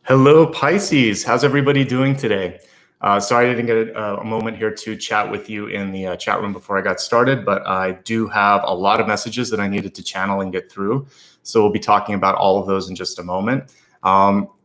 Hello, Pisces. How's everybody doing today? Sorry I didn't get a moment here to chat with you in the chat room before I got started, but I do have a lot of messages that I needed to channel and get through. So we'll be talking about all of those in just a moment.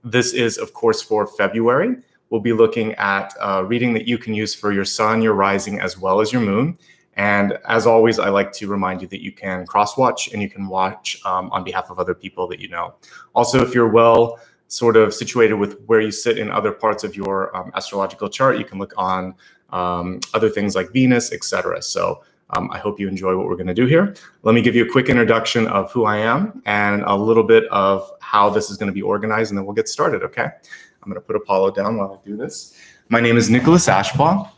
This is, of course, for February. We'll be looking at a reading that you can use for your sun, your rising, as well as your moon. And as always, I like to remind you that you can cross-watch and you can watch on behalf of other people that you know. Also, if you're sort of situated with where you sit in other parts of your astrological chart, you can look on other things like Venus, etc. So I hope you enjoy what we're going to do here. Let me give you a quick introduction of who I am and a little bit of how this is going to be organized, and then we'll get started, okay? I'm going to put Apollo down while I do this. My name is Nicholas Ashbaugh,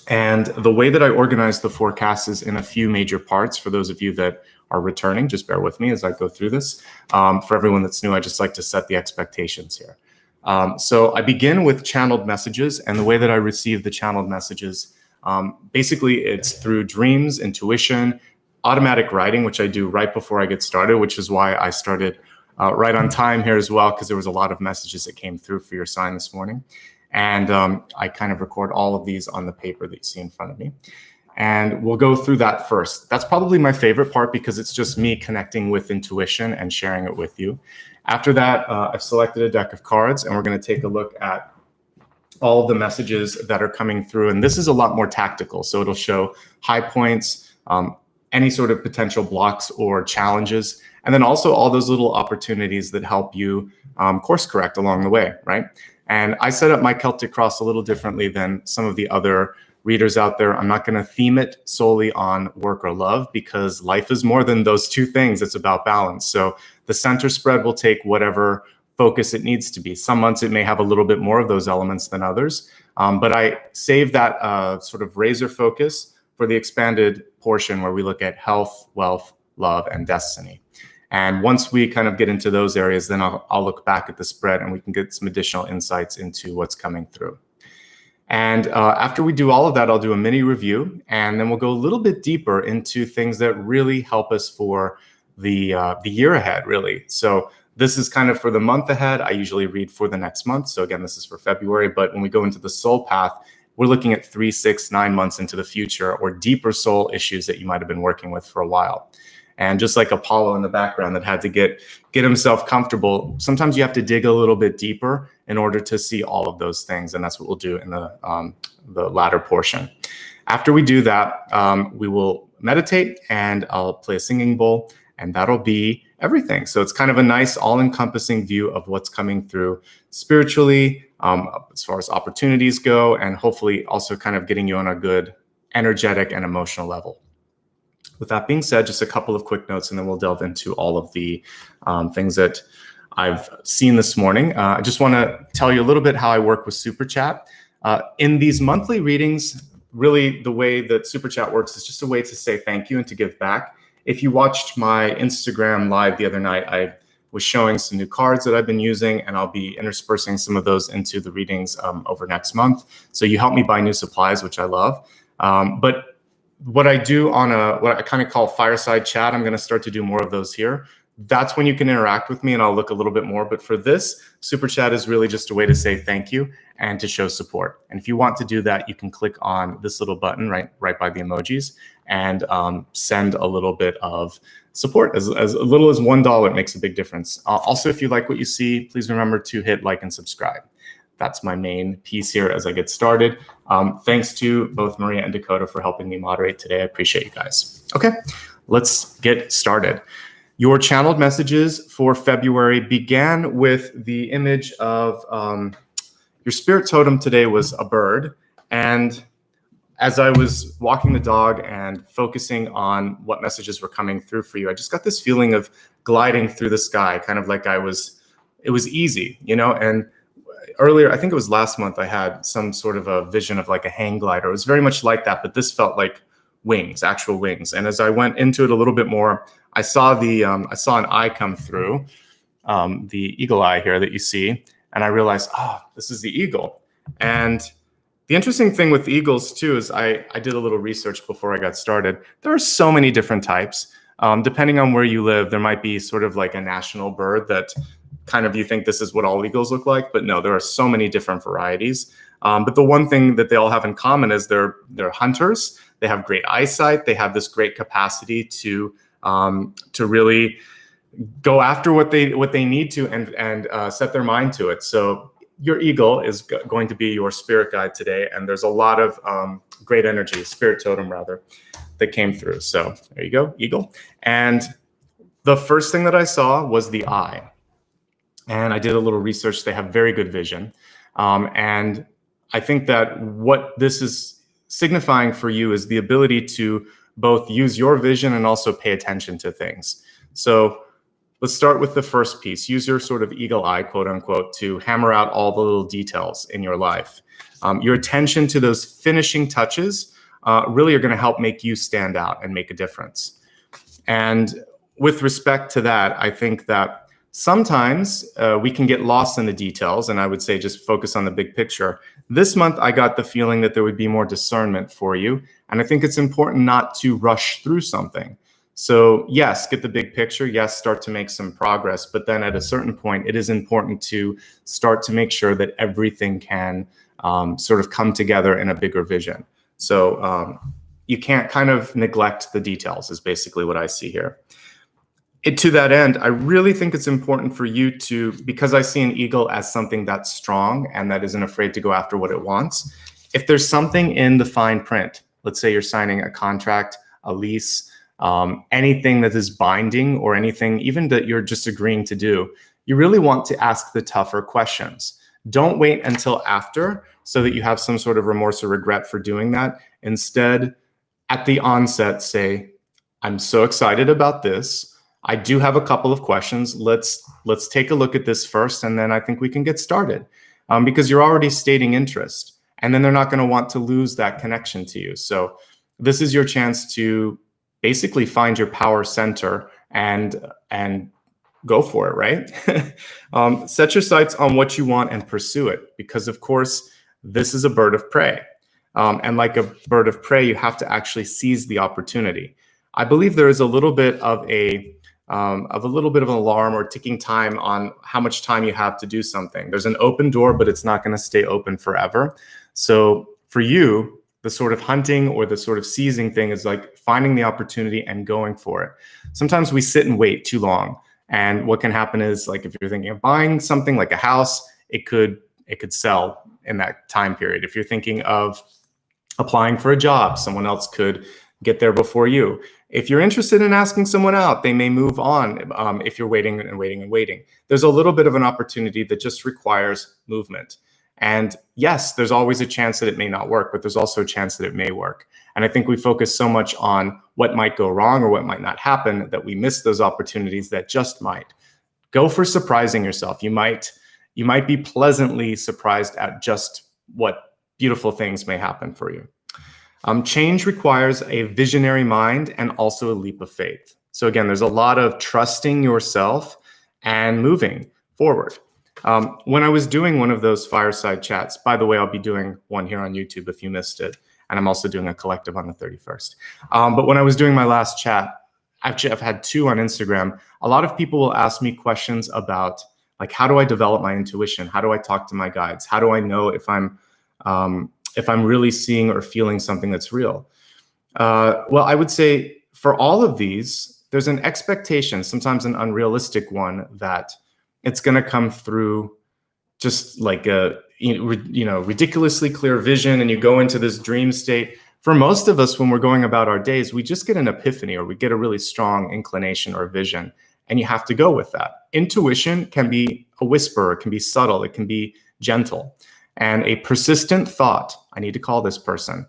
and the way that I organize the forecast is in a few major parts. For those of you that are returning, just bear with me as I go through this. For everyone that's new, I just like to set the expectations here. So I begin with channeled messages, and the way that I receive the channeled messages, basically it's through dreams, intuition, automatic writing, which I do right before I get started, which is why I started right on time here as well, because there was a lot of messages that came through for your sign this morning. And I kind of record all of these on the paper that you see in front of me. And we'll go through that first. That's probably my favorite part because it's just me connecting with intuition and sharing it with you. After that, I've selected a deck of cards, and we're going to take a look at all of the messages that are coming through. And this is a lot more tactical. So it'll show high points, any sort of potential blocks or challenges, and then also all those little opportunities that help you course correct along the way, right? And I set up my Celtic Cross a little differently than some of the other readers out there. I'm not going to theme it solely on work or love because life is more than those two things. It's about balance. So the center spread will take whatever focus it needs to be. Some months it may have a little bit more of those elements than others, but I save that sort of razor focus for the expanded portion where we look at health, wealth, love, and destiny. And once we kind of get into those areas, then I'll look back at the spread and we can get some additional insights into what's coming through. And after we do all of that, I'll do a mini review, and then we'll go a little bit deeper into things that really help us for the year ahead, really. So this is kind of for the month ahead. I usually read for the next month. So again, this is for February, but when we go into the soul path, we're looking at 3, 6, 9 months into the future or deeper soul issues that you might have been working with for a while. And just like Apollo in the background that had to get himself comfortable, sometimes you have to dig a little bit deeper in order to see all of those things. And that's what we'll do in the latter portion. After we do that, we will meditate, and I'll play a singing bowl, and that'll be everything. So it's kind of a nice all-encompassing view of what's coming through spiritually, as far as opportunities go, and hopefully also kind of getting you on a good energetic and emotional level. With that being said, just a couple of quick notes, and then we'll delve into all of the things that I've seen this morning. I just want to tell you a little bit how I work with Super Chat. In these monthly readings, really the way that Super Chat works is just a way to say thank you and to give back. If you watched my Instagram live the other night, I was showing some new cards that I've been using, and I'll be interspersing some of those into the readings over next month. So you help me buy new supplies, which I love. But what I do on what I kind of call fireside chat, I'm going to start to do more of those here. That's when you can interact with me, and I'll look a little bit more. But for this, Super Chat is really just a way to say thank you and to show support. And if you want to do that, you can click on this little button right by the emojis and send a little bit of support. As little as $1 makes a big difference. Also, if you like what you see, please remember to hit like and subscribe. That's my main piece here as I get started. Thanks to both Maria and Dakota for helping me moderate today. I appreciate you guys. Okay, let's get started. Your channeled messages for February began with the image of your spirit totem today was a bird. And as I was walking the dog and focusing on what messages were coming through for you, I just got this feeling of gliding through the sky, kind of like it was easy, you know, and earlier, I think it was last month, I had some sort of a vision of like a hang glider. It was very much like that, but this felt like wings, actual wings. And as I went into it a little bit more, I saw an eye come through, the eagle eye here that you see, and I realized, this is the eagle. And the interesting thing with eagles too is I did a little research before I got started. There are so many different types. Depending on where you live, there might be sort of like a national bird that kind of you think this is what all eagles look like, but no, there are so many different varieties. But the one thing that they all have in common is they're hunters. They have great eyesight. They have this great capacity to really go after what they need to and set their mind to it. So your eagle is going to be your spirit guide today, and there's a lot of great energy, spirit totem rather, that came through. So there you go, eagle. And the first thing that I saw was the eye. And I did a little research. They have very good vision. And I think that what this is signifying for you is the ability to both use your vision and also pay attention to things. So let's start with the first piece. Use your sort of eagle eye, quote unquote, to hammer out all the little details in your life. Your attention to those finishing touches really are going to help make you stand out and make a difference. And with respect to that, I think that sometimes we can get lost in the details, and I would say just focus on the big picture. This month, I got the feeling that there would be more discernment for you, and I think it's important not to rush through something. So yes, get the big picture. Yes, start to make some progress, but then at a certain point, it is important to start to make sure that everything can sort of come together in a bigger vision. So you can't kind of neglect the details is basically what I see here. To that end, I really think it's important for you to, because I see an eagle as something that's strong and that isn't afraid to go after what it wants. If there's something in the fine print, let's say you're signing a contract, a lease, anything that is binding or anything even that you're just agreeing to do, you really want to ask the tougher questions. Don't wait until after so that you have some sort of remorse or regret for doing that. Instead, at the onset, say, I'm so excited about this. I do have a couple of questions. Let's take a look at this first, and then I think we can get started because you're already stating interest, and then they're not going to want to lose that connection to you. So this is your chance to basically find your power center and go for it, right? Set your sights on what you want and pursue it, because of course, this is a bird of prey. And like a bird of prey, you have to actually seize the opportunity. I believe there is a little bit of an alarm or ticking time on how much time you have to do something. There's an open door, but it's not going to stay open forever. So for you, the sort of hunting or the sort of seizing thing is like finding the opportunity and going for it. Sometimes we sit and wait too long. And what can happen is, like, if you're thinking of buying something like a house, it could sell in that time period. If you're thinking of applying for a job, someone else could get there before you. If you're interested in asking someone out, they may move on if you're waiting and waiting and waiting. There's a little bit of an opportunity that just requires movement. And yes, there's always a chance that it may not work, but there's also a chance that it may work. And I think we focus so much on what might go wrong or what might not happen that we miss those opportunities that just might. Go for surprising yourself. You might be pleasantly surprised at just what beautiful things may happen for you. Change requires a visionary mind and also a leap of faith. So again, there's a lot of trusting yourself and moving forward. When I was doing one of those fireside chats, by the way, I'll be doing one here on YouTube if you missed it, and I'm also doing a collective on the 31st. But when I was doing my last chat, actually I've had two on Instagram, a lot of people will ask me questions about, like, how do I develop my intuition? How do I talk to my guides? How do I know if I'm really seeing or feeling something that's real? Well, I would say for all of these, there's an expectation, sometimes an unrealistic one, that it's going to come through just like a ridiculously clear vision, and you go into this dream state. For most of us, when we're going about our days, we just get an epiphany or we get a really strong inclination or vision, and you have to go with that. Intuition can be a whisper, it can be subtle, it can be gentle. And a persistent thought, I need to call this person,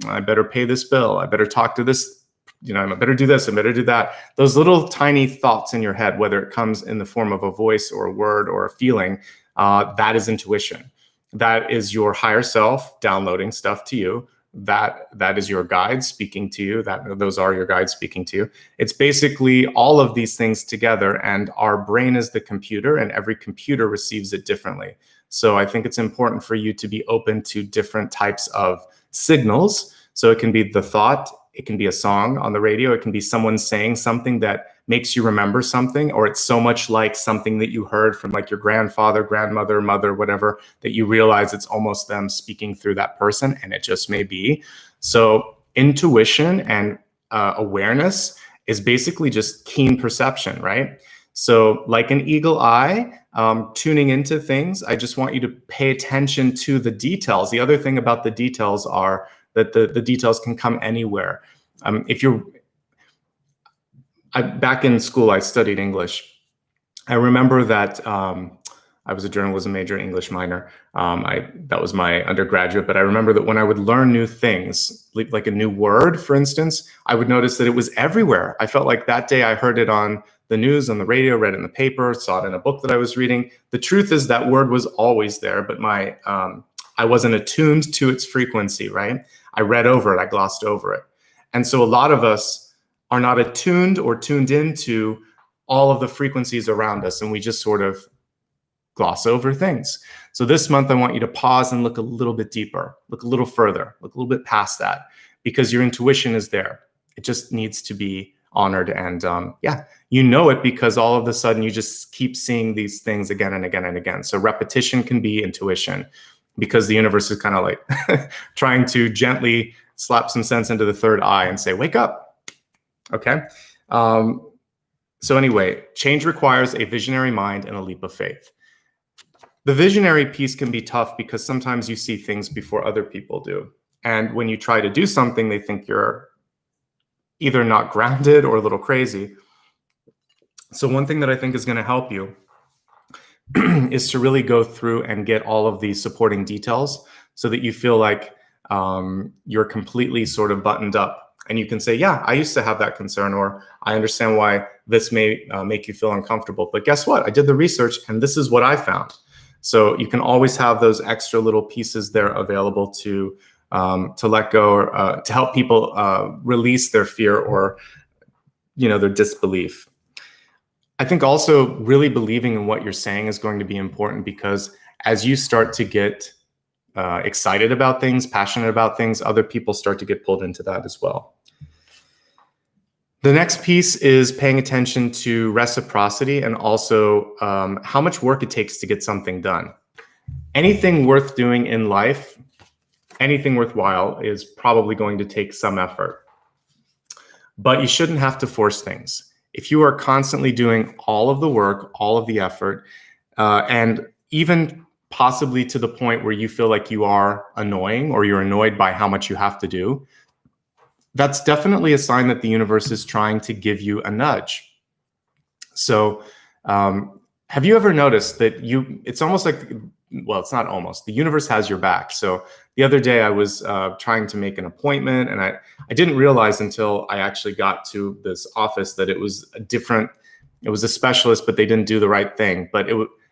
I better pay this bill, I better talk to this, I better do this, I better do that. Those little tiny thoughts in your head, whether it comes in the form of a voice or a word or a feeling, that is intuition. That is your higher self downloading stuff to you. That is your guide speaking to you. Those are your guides speaking to you. It's basically all of these things together, and our brain is the computer, and every computer receives it differently. So I think it's important for you to be open to different types of signals. So it can be the thought, it can be a song on the radio, it can be someone saying something that makes you remember something, or it's so much like something that you heard from like your grandfather, grandmother, mother, whatever, that you realize it's almost them speaking through that person, and it just may be. So intuition and awareness is basically just keen perception, right? So like an eagle eye, tuning into things, I just want you to pay attention to the details. The other thing about the details are that the details can come anywhere. Back in school, I studied English. I remember that I was a journalism major, English minor. That was my undergraduate, but I remember that when I would learn new things, like a new word, for instance, I would notice that it was everywhere. I felt like that day I heard it on the news, on the radio, read it in the paper, saw it in a book that I was reading. The truth is that word was always there, but I wasn't attuned to its frequency, right? I read over it, I glossed over it. And so a lot of us are not attuned or tuned into all of the frequencies around us, and we just sort of gloss over things. So this month, I want you to pause and look a little bit deeper, look a little further, look a little bit past that, because your intuition is there. It just needs to be honored. And you know it because all of a sudden you just keep seeing these things again and again and again. So repetition can be intuition, because the universe is kind of like trying to gently slap some sense into the third eye and say, wake up. Okay. So anyway, change requires a visionary mind and a leap of faith. The visionary piece can be tough because sometimes you see things before other people do. And when you try to do something, they think you're either not grounded or a little crazy. So one thing that I think is going to help you is to really go through and get all of these supporting details so that you feel like you're completely sort of buttoned up. And you can say, yeah, I used to have that concern, or I understand why this may make you feel uncomfortable. But guess what? I did the research and this is what I found. So you can always have those extra little pieces there available to let go, or to help people release their fear or, their disbelief. I think also really believing in what you're saying is going to be important, because as you start to get excited about things, passionate about things, other people start to get pulled into that as well. The next piece is paying attention to reciprocity, and also how much work it takes to get something done. Anything worth doing in life, anything worthwhile, is probably going to take some effort. But you shouldn't have to force things. If you are constantly doing all of the work, all of the effort, and even possibly to the point where you feel like you are annoying, or you're annoyed by how much you have to do, that's definitely a sign that the universe is trying to give you a nudge. So have you ever noticed that it's almost like, well, it's not almost, the universe has your back. So the other day I was trying to make an appointment, and I didn't realize until I actually got to this office that it was a specialist, but they didn't do the right thing. But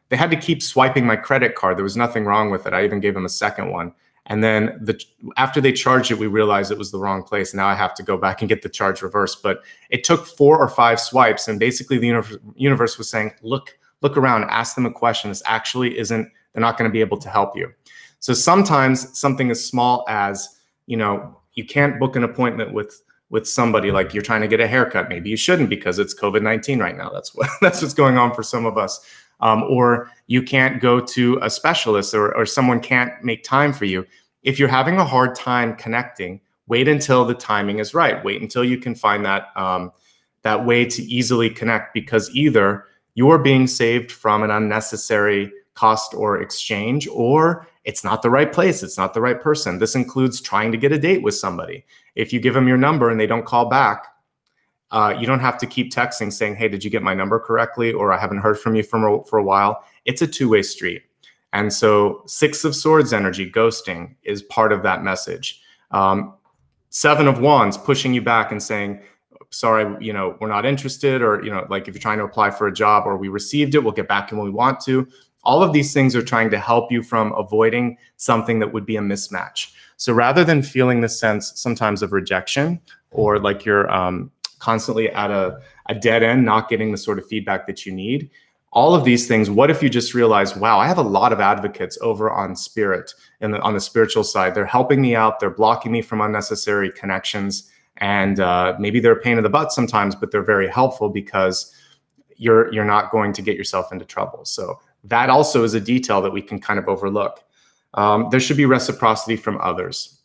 they had to keep swiping my credit card. There was nothing wrong with it. I even gave them a second one. And then after they charged it, we realized it was the wrong place. Now I have to go back and get the charge reversed. But it took 4 or 5 swipes. And basically the universe was saying, look around, ask them a question. This actually isn't, they're not going to be able to help you. So sometimes something as small as, you can't book an appointment with somebody, like you're trying to get a haircut. Maybe you shouldn't, because it's COVID-19 right now. That's what's going on for some of us. Or you can't go to a specialist, or someone can't make time for you. If you're having a hard time connecting, wait until the timing is right. Wait until you can find that way to easily connect, because either you're being saved from an unnecessary cost or exchange, or it's not the right place. It's not the right person. This includes trying to get a date with somebody. If you give them your number and they don't call back, you don't have to keep texting saying, hey, did you get my number correctly? Or I haven't heard from you for a while. It's a two-way street. And so 6 of Swords energy, ghosting, is part of that message. 7 of Wands, pushing you back and saying, sorry, we're not interested, or, like if you're trying to apply for a job, or we received it, we'll get back in when we want to. All of these things are trying to help you from avoiding something that would be a mismatch. So rather than feeling the sense sometimes of rejection, or like you're constantly at a dead end, not getting the sort of feedback that you need, all of these things, what if you just realize, wow, I have a lot of advocates over on spirit and on the spiritual side. They're helping me out. They're blocking me from unnecessary connections. And maybe they're a pain in the butt sometimes, but they're very helpful because you're not going to get yourself into trouble. So that also is a detail that we can kind of overlook. There should be reciprocity from others.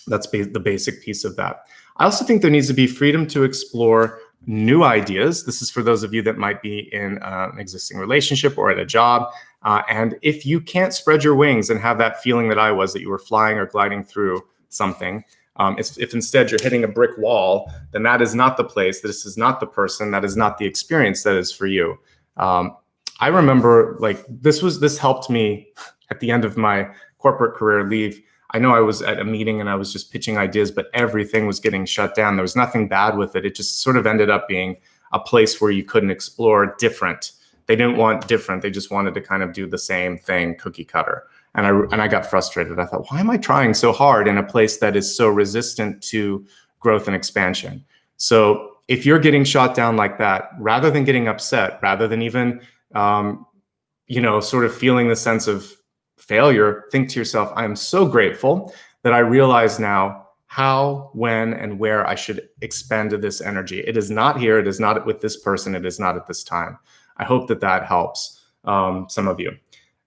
That's the basic piece of that. I also think there needs to be freedom to explore new ideas. This is for those of you that might be in an existing relationship or at a job. And if you can't spread your wings and have that feeling that I was, that you were flying or gliding through something, if instead you're hitting a brick wall, then that is not the place. This is not the person. That is not the experience that is for you. I remember this helped me at the end of my corporate career leave. I know I was at a meeting and I was just pitching ideas, but everything was getting shut down. There was nothing bad with it. It just sort of ended up being a place where you couldn't explore different. They didn't want different. They just wanted to kind of do the same thing, cookie cutter. And I got frustrated. I thought, why am I trying so hard in a place that is so resistant to growth and expansion? So if you're getting shot down like that, rather than getting upset, rather than even, sort of feeling the sense of failure, think to yourself, I am so grateful that I realize now how, when, and where I should expend this energy. It is not here. It is not with this person. It is not at this time. I hope that helps some of you,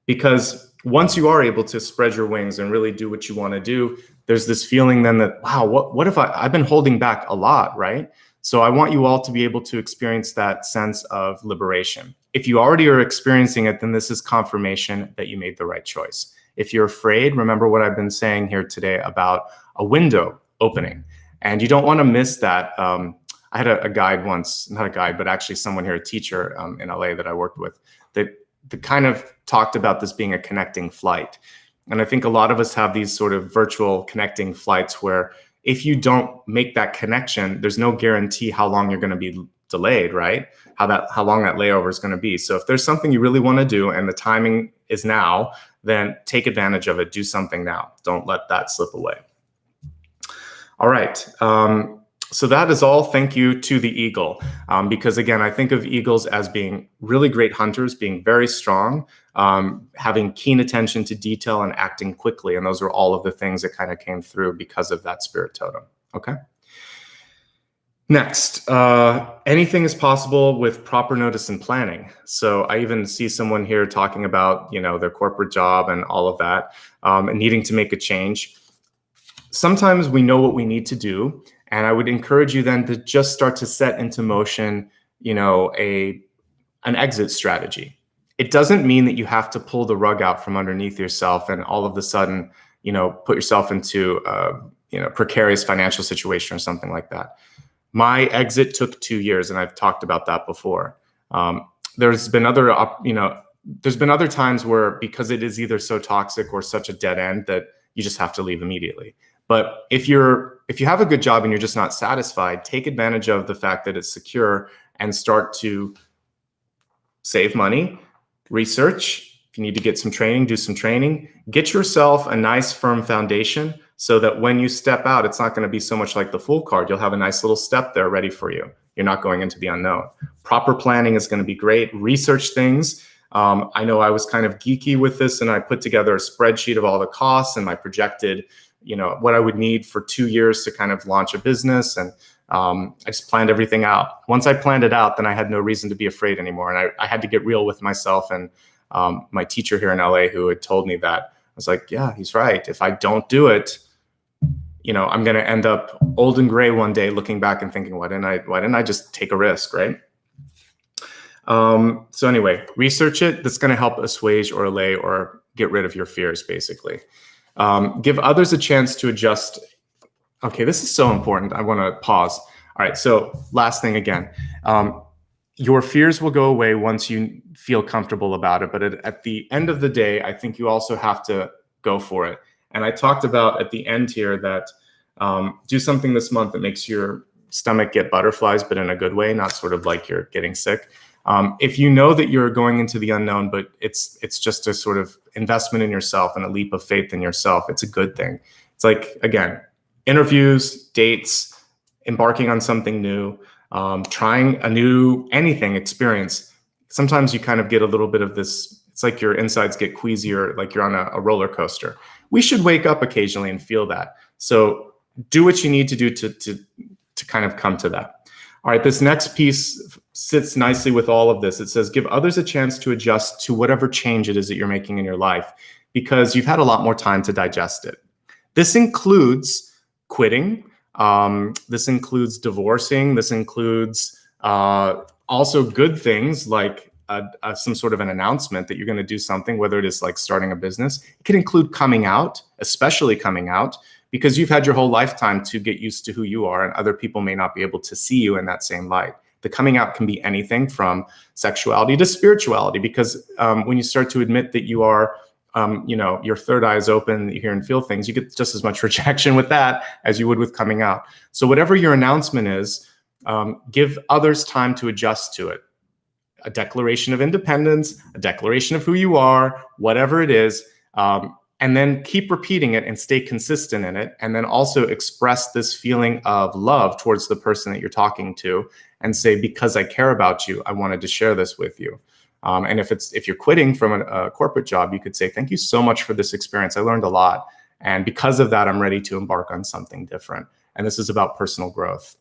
because once you are able to spread your wings and really do what you want to do, there's this feeling then that, wow, what if I've been holding back a lot, right? So I want you all to be able to experience that sense of liberation. If you already are experiencing it, then this is confirmation that you made the right choice. If you're afraid, remember what I've been saying here today about a window opening, and you don't want to miss that. I had a guide once, not a guide, but actually someone here, a teacher in LA that I worked with, that kind of talked about this being a connecting flight. And I think a lot of us have these sort of virtual connecting flights where if you don't make that connection, there's no guarantee how long you're going to be delayed, right? How long that layover is going to be. So if there's something you really want to do and the timing is now, then take advantage of it. Do something now. Don't let that slip away. All right. So that is all. Thank you to the eagle. Because again, I think of eagles as being really great hunters, being very strong, having keen attention to detail and acting quickly. And those are all of the things that kind of came through because of that spirit totem. Okay. Next, anything is possible with proper notice and planning. So I even see someone here talking about, their corporate job and all of that, and needing to make a change. Sometimes we know what we need to do. And I would encourage you then to just start to set into motion, an exit strategy. It doesn't mean that you have to pull the rug out from underneath yourself and all of a sudden, put yourself into a precarious financial situation or something like that. My exit took 2 years, and I've talked about that before. There's been other times where, because it is either so toxic or such a dead end, that you just have to leave immediately. But if you have a good job and you're just not satisfied, take advantage of the fact that it's secure and start to save money, research. If you need to get some training, do some training. Get yourself a nice firm foundation so that when you step out, it's not going to be so much like the Fool card. You'll have a nice little step there ready for you. You're not going into the unknown. Proper planning is going to be great. Research things. I know I was kind of geeky with this, and I put together a spreadsheet of all the costs and my projected, what I would need for 2 years to kind of launch a business. And I just planned everything out. Once I planned it out, then I had no reason to be afraid anymore. And I had to get real with myself. And my teacher here in LA, who had told me that, I was like, yeah, he's right. If I don't do it, I'm going to end up old and gray one day looking back and thinking, why didn't I just take a risk, right? So anyway, research it. That's going to help assuage or allay or get rid of your fears, basically. Give others a chance to adjust. Okay, this is so important. I want to pause. All right, so last thing again. Your fears will go away once you feel comfortable about it. But at the end of the day, I think you also have to go for it. And I talked about at the end here that do something this month that makes your stomach get butterflies, but in a good way, not sort of like you're getting sick. If you know that you're going into the unknown, but it's just a sort of investment in yourself and a leap of faith in yourself, it's a good thing. It's like, again, interviews, dates, embarking on something new, trying a new experience. Sometimes you kind of get a little bit of this, it's like your insides get queasy or like you're on a roller coaster. We should wake up occasionally and feel that. So do what you need to do to kind of come to that. All right, this next piece sits nicely with all of this. It says, give others a chance to adjust to whatever change it is that you're making in your life, because you've had a lot more time to digest it. This includes quitting. This includes divorcing. This includes also good things like some sort of an announcement that you're going to do something, whether it is like starting a business. It can include coming out, especially coming out, because you've had your whole lifetime to get used to who you are, and other people may not be able to see you in that same light. The coming out can be anything from sexuality to spirituality, because when you start to admit that you are, your third eye is open, you hear and feel things, you get just as much rejection with that as you would with coming out. So whatever your announcement is, give others time to adjust to it. A declaration of independence, a declaration of who you are, whatever it is, and then keep repeating it and stay consistent in it. And then also express this feeling of love towards the person that you're talking to and say, because I care about you, I wanted to share this with you. And if you're quitting from a corporate job, you could say, thank you so much for this experience. I learned a lot. And because of that, I'm ready to embark on something different. And this is about personal growth.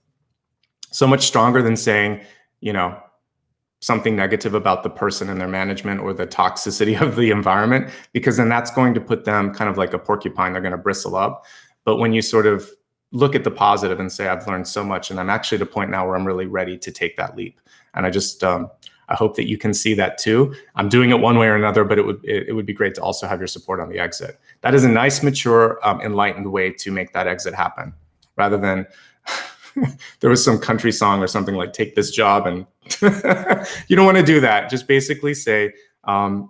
So much stronger than saying, something negative about the person and their management or the toxicity of the environment, because then that's going to put them kind of like a porcupine. They're going to bristle up. But when you sort of look at the positive and say, I've learned so much, and I'm actually at a point now where I'm really ready to take that leap. And I just, I hope that you can see that too. I'm doing it one way or another, but it would be great to also have your support on the exit. That is a nice, mature, enlightened way to make that exit happen, rather than there was some country song or something like, take this job, and you don't want to do that. Just basically say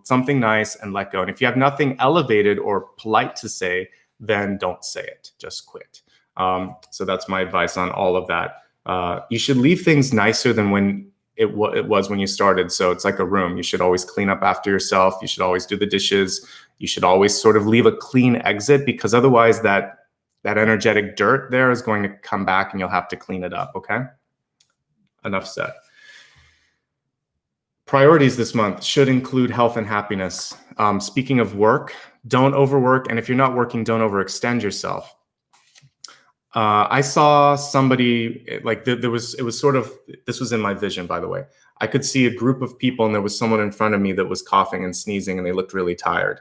something nice and let go. And if you have nothing elevated or polite to say, then don't say it, just quit. So that's my advice on all of that. You should leave things nicer than when it was when you started. So it's like a room. You should always clean up after yourself. You should always do the dishes. You should always sort of leave a clean exit, because otherwise that energetic dirt there is going to come back and you'll have to clean it up, okay? Enough said. Priorities this month should include health and happiness. Speaking of work, don't overwork. And if you're not working, don't overextend yourself. I saw somebody, like this was in my vision, by the way. I could see a group of people and there was someone in front of me that was coughing and sneezing and they looked really tired.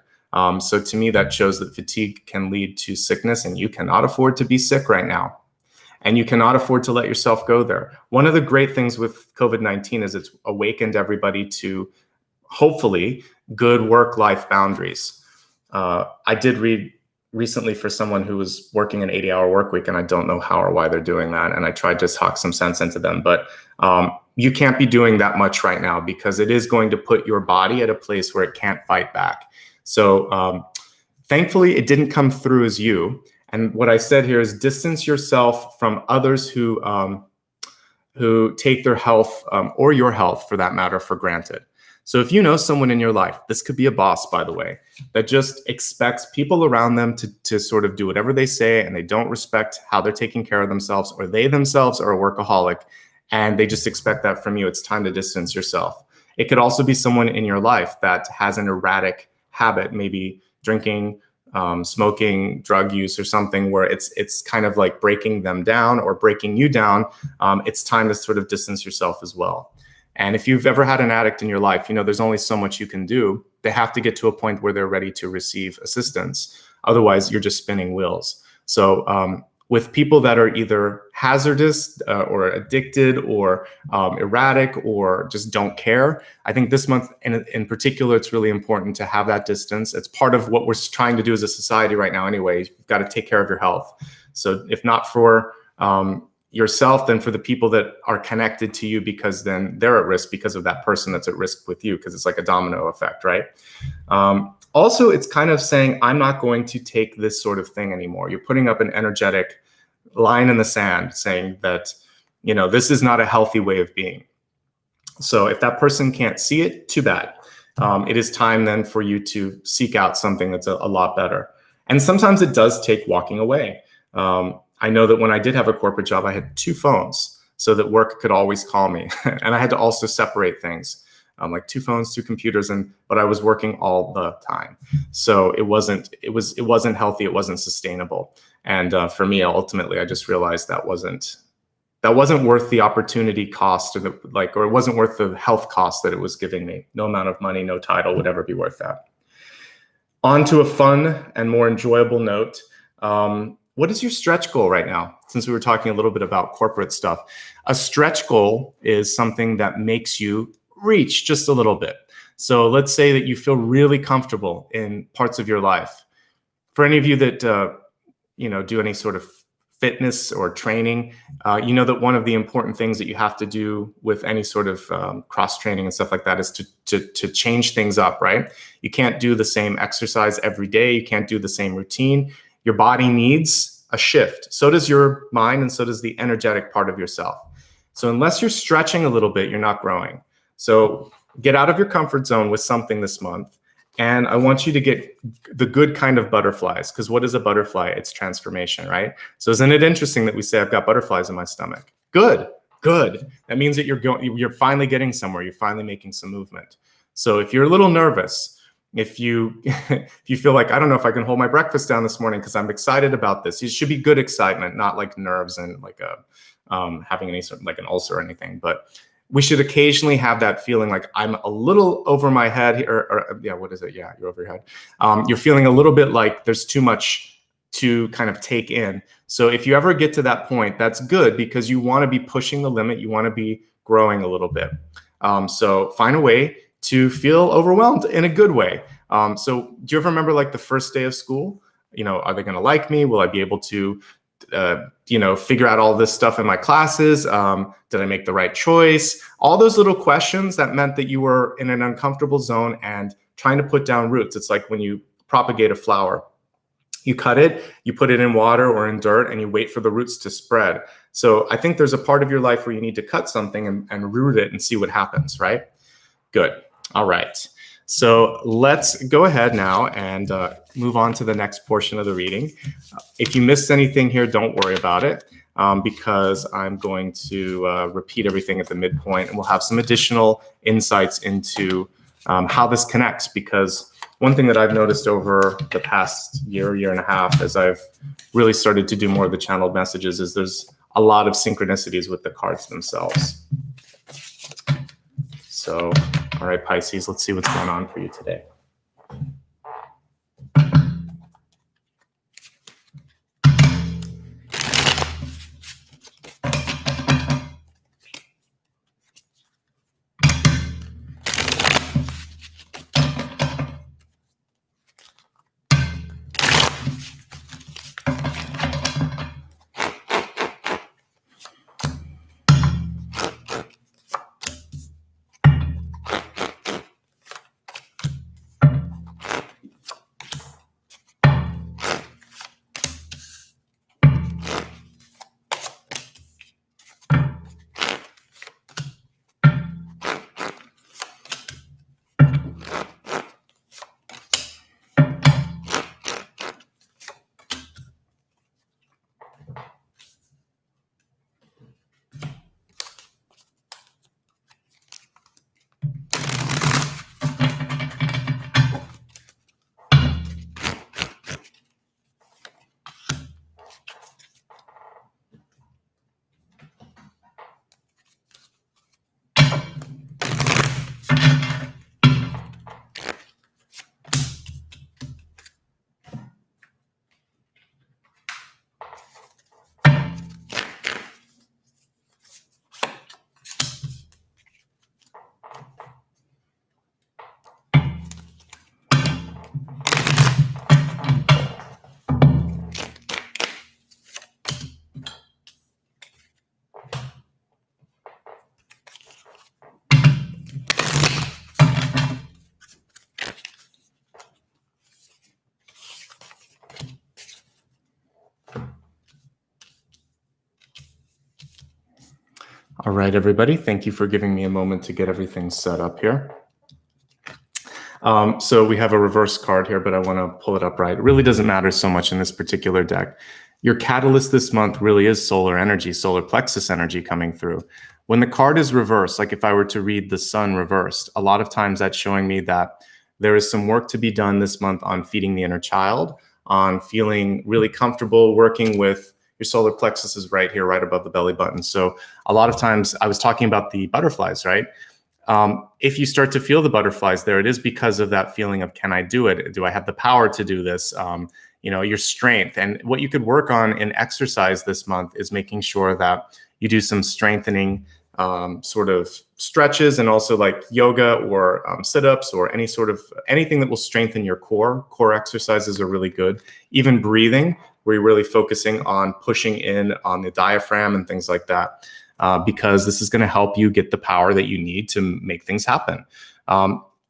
So to me, that shows that fatigue can lead to sickness, and you cannot afford to be sick right now. And you cannot afford to let yourself go there. One of the great things with COVID-19 is it's awakened everybody to, hopefully, good work-life boundaries. I did read recently for someone who was working an 80-hour work week, and I don't know how or why they're doing that. And I tried to talk some sense into them. But you can't be doing that much right now, because it is going to put your body at a place where it can't fight back. So thankfully, it didn't come through as you. And what I said here is distance yourself from others who take their health or your health, for that matter, for granted. So if you know someone in your life, this could be a boss, by the way, that just expects people around them to sort of do whatever they say, and they don't respect how they're taking care of themselves, or they themselves are a workaholic, and they just expect that from you, it's time to distance yourself. It could also be someone in your life that has an erratic habit, maybe drinking, smoking, drug use, or something where it's kind of like breaking them down or breaking you down. It's time to sort of distance yourself as well. And if you've ever had an addict in your life, there's only so much you can do. They have to get to a point where they're ready to receive assistance. Otherwise, you're just spinning wheels. So with people that are either hazardous or addicted or erratic or just don't care, I think this month in particular, it's really important to have that distance. It's part of what we're trying to do as a society right now anyway. You've got to take care of your health. So if not for yourself, then for the people that are connected to you, because then they're at risk because of that person that's at risk with you, because it's like a domino effect, right? Also, it's kind of saying, I'm not going to take this sort of thing anymore. You're putting up an energetic line in the sand saying that, this is not a healthy way of being. So if that person can't see it, too bad. It is time then for you to seek out something that's a lot better. And sometimes it does take walking away. I know that when I did have a corporate job, I had 2 phones so that work could always call me. And I had to also separate things. Like 2 phones, 2 computers, but I was working all the time. So it wasn't healthy. It wasn't sustainable. And for me, ultimately, I just realized that wasn't worth the opportunity cost, or it wasn't worth the health cost that it was giving me. No amount of money, no title would ever be worth that. On to a fun and more enjoyable note. What is your stretch goal right now? Since we were talking a little bit about corporate stuff, a stretch goal is something that makes you reach just a little bit. So let's say that you feel really comfortable in parts of your life. For any of you that do any sort of fitness or training, you know that one of the important things that you have to do with any sort of cross training and stuff like that is to change things up, right? You can't do the same exercise every day. You can't do the same routine. Your body needs a shift. So does your mind, and so does the energetic part of yourself. So unless you're stretching a little bit, you're not growing. So get out of your comfort zone with something this month. And I want you to get the good kind of butterflies, because what is a butterfly? It's transformation, right? So isn't it interesting that we say, I've got butterflies in my stomach? Good. That means that you're finally getting somewhere. You're finally making some movement. So if you're a little nervous, if you feel like, I don't know if I can hold my breakfast down this morning because I'm excited about this, it should be good excitement, not like nerves and like having any sort of like an ulcer or anything. But we should occasionally have that feeling like I'm a little over my head here, or what is it? Yeah, you're over your head. You're feeling a little bit like there's too much to kind of take in. So if you ever get to that point, that's good, because you want to be pushing the limit. You want to be growing a little bit. So find a way to feel overwhelmed in a good way. So do you ever remember like the first day of school? Are they going to like me? Will I be able to figure out all this stuff in my classes? Did I make the right choice? All those little questions that meant that you were in an uncomfortable zone and trying to put down roots. It's like when you propagate a flower. You cut it, you put it in water or in dirt, and you wait for the roots to spread. So I think there's a part of your life where you need to cut something and root it and see what happens, right? Good. All right. So let's go ahead now and move on to the next portion of the reading. If you missed anything here, don't worry about it, because I'm going to repeat everything at the midpoint, and we'll have some additional insights into how this connects. Because one thing that I've noticed over the past year and a half, as I've really started to do more of the channeled messages, is there's a lot of synchronicities with the cards themselves. So, all right, Pisces, let's see what's going on for you today. All right, everybody, thank you for giving me a moment to get everything set up here. So we have a reverse card here, but I want to pull it up right. It really doesn't matter so much in this particular deck. Your catalyst this month really is solar energy, solar plexus energy coming through. When the card is reversed, like if I were to read the sun reversed, a lot of times that's showing me that there is some work to be done this month on feeding the inner child, on feeling really comfortable working with your solar plexus is right here, right above the belly button. So a lot of times I was talking about the butterflies, right? If you start to feel the butterflies there, it is because of that feeling of, can I do it? Do I have the power to do this? Your strength. And what you could work on in exercise this month is making sure that you do some strengthening sort of stretches, and also like yoga or sit-ups or anything that will strengthen your core. Core exercises are really good. Even breathing, where you're really focusing on pushing in on the diaphragm and things like that. Because this is going to help you get the power that you need to make things happen.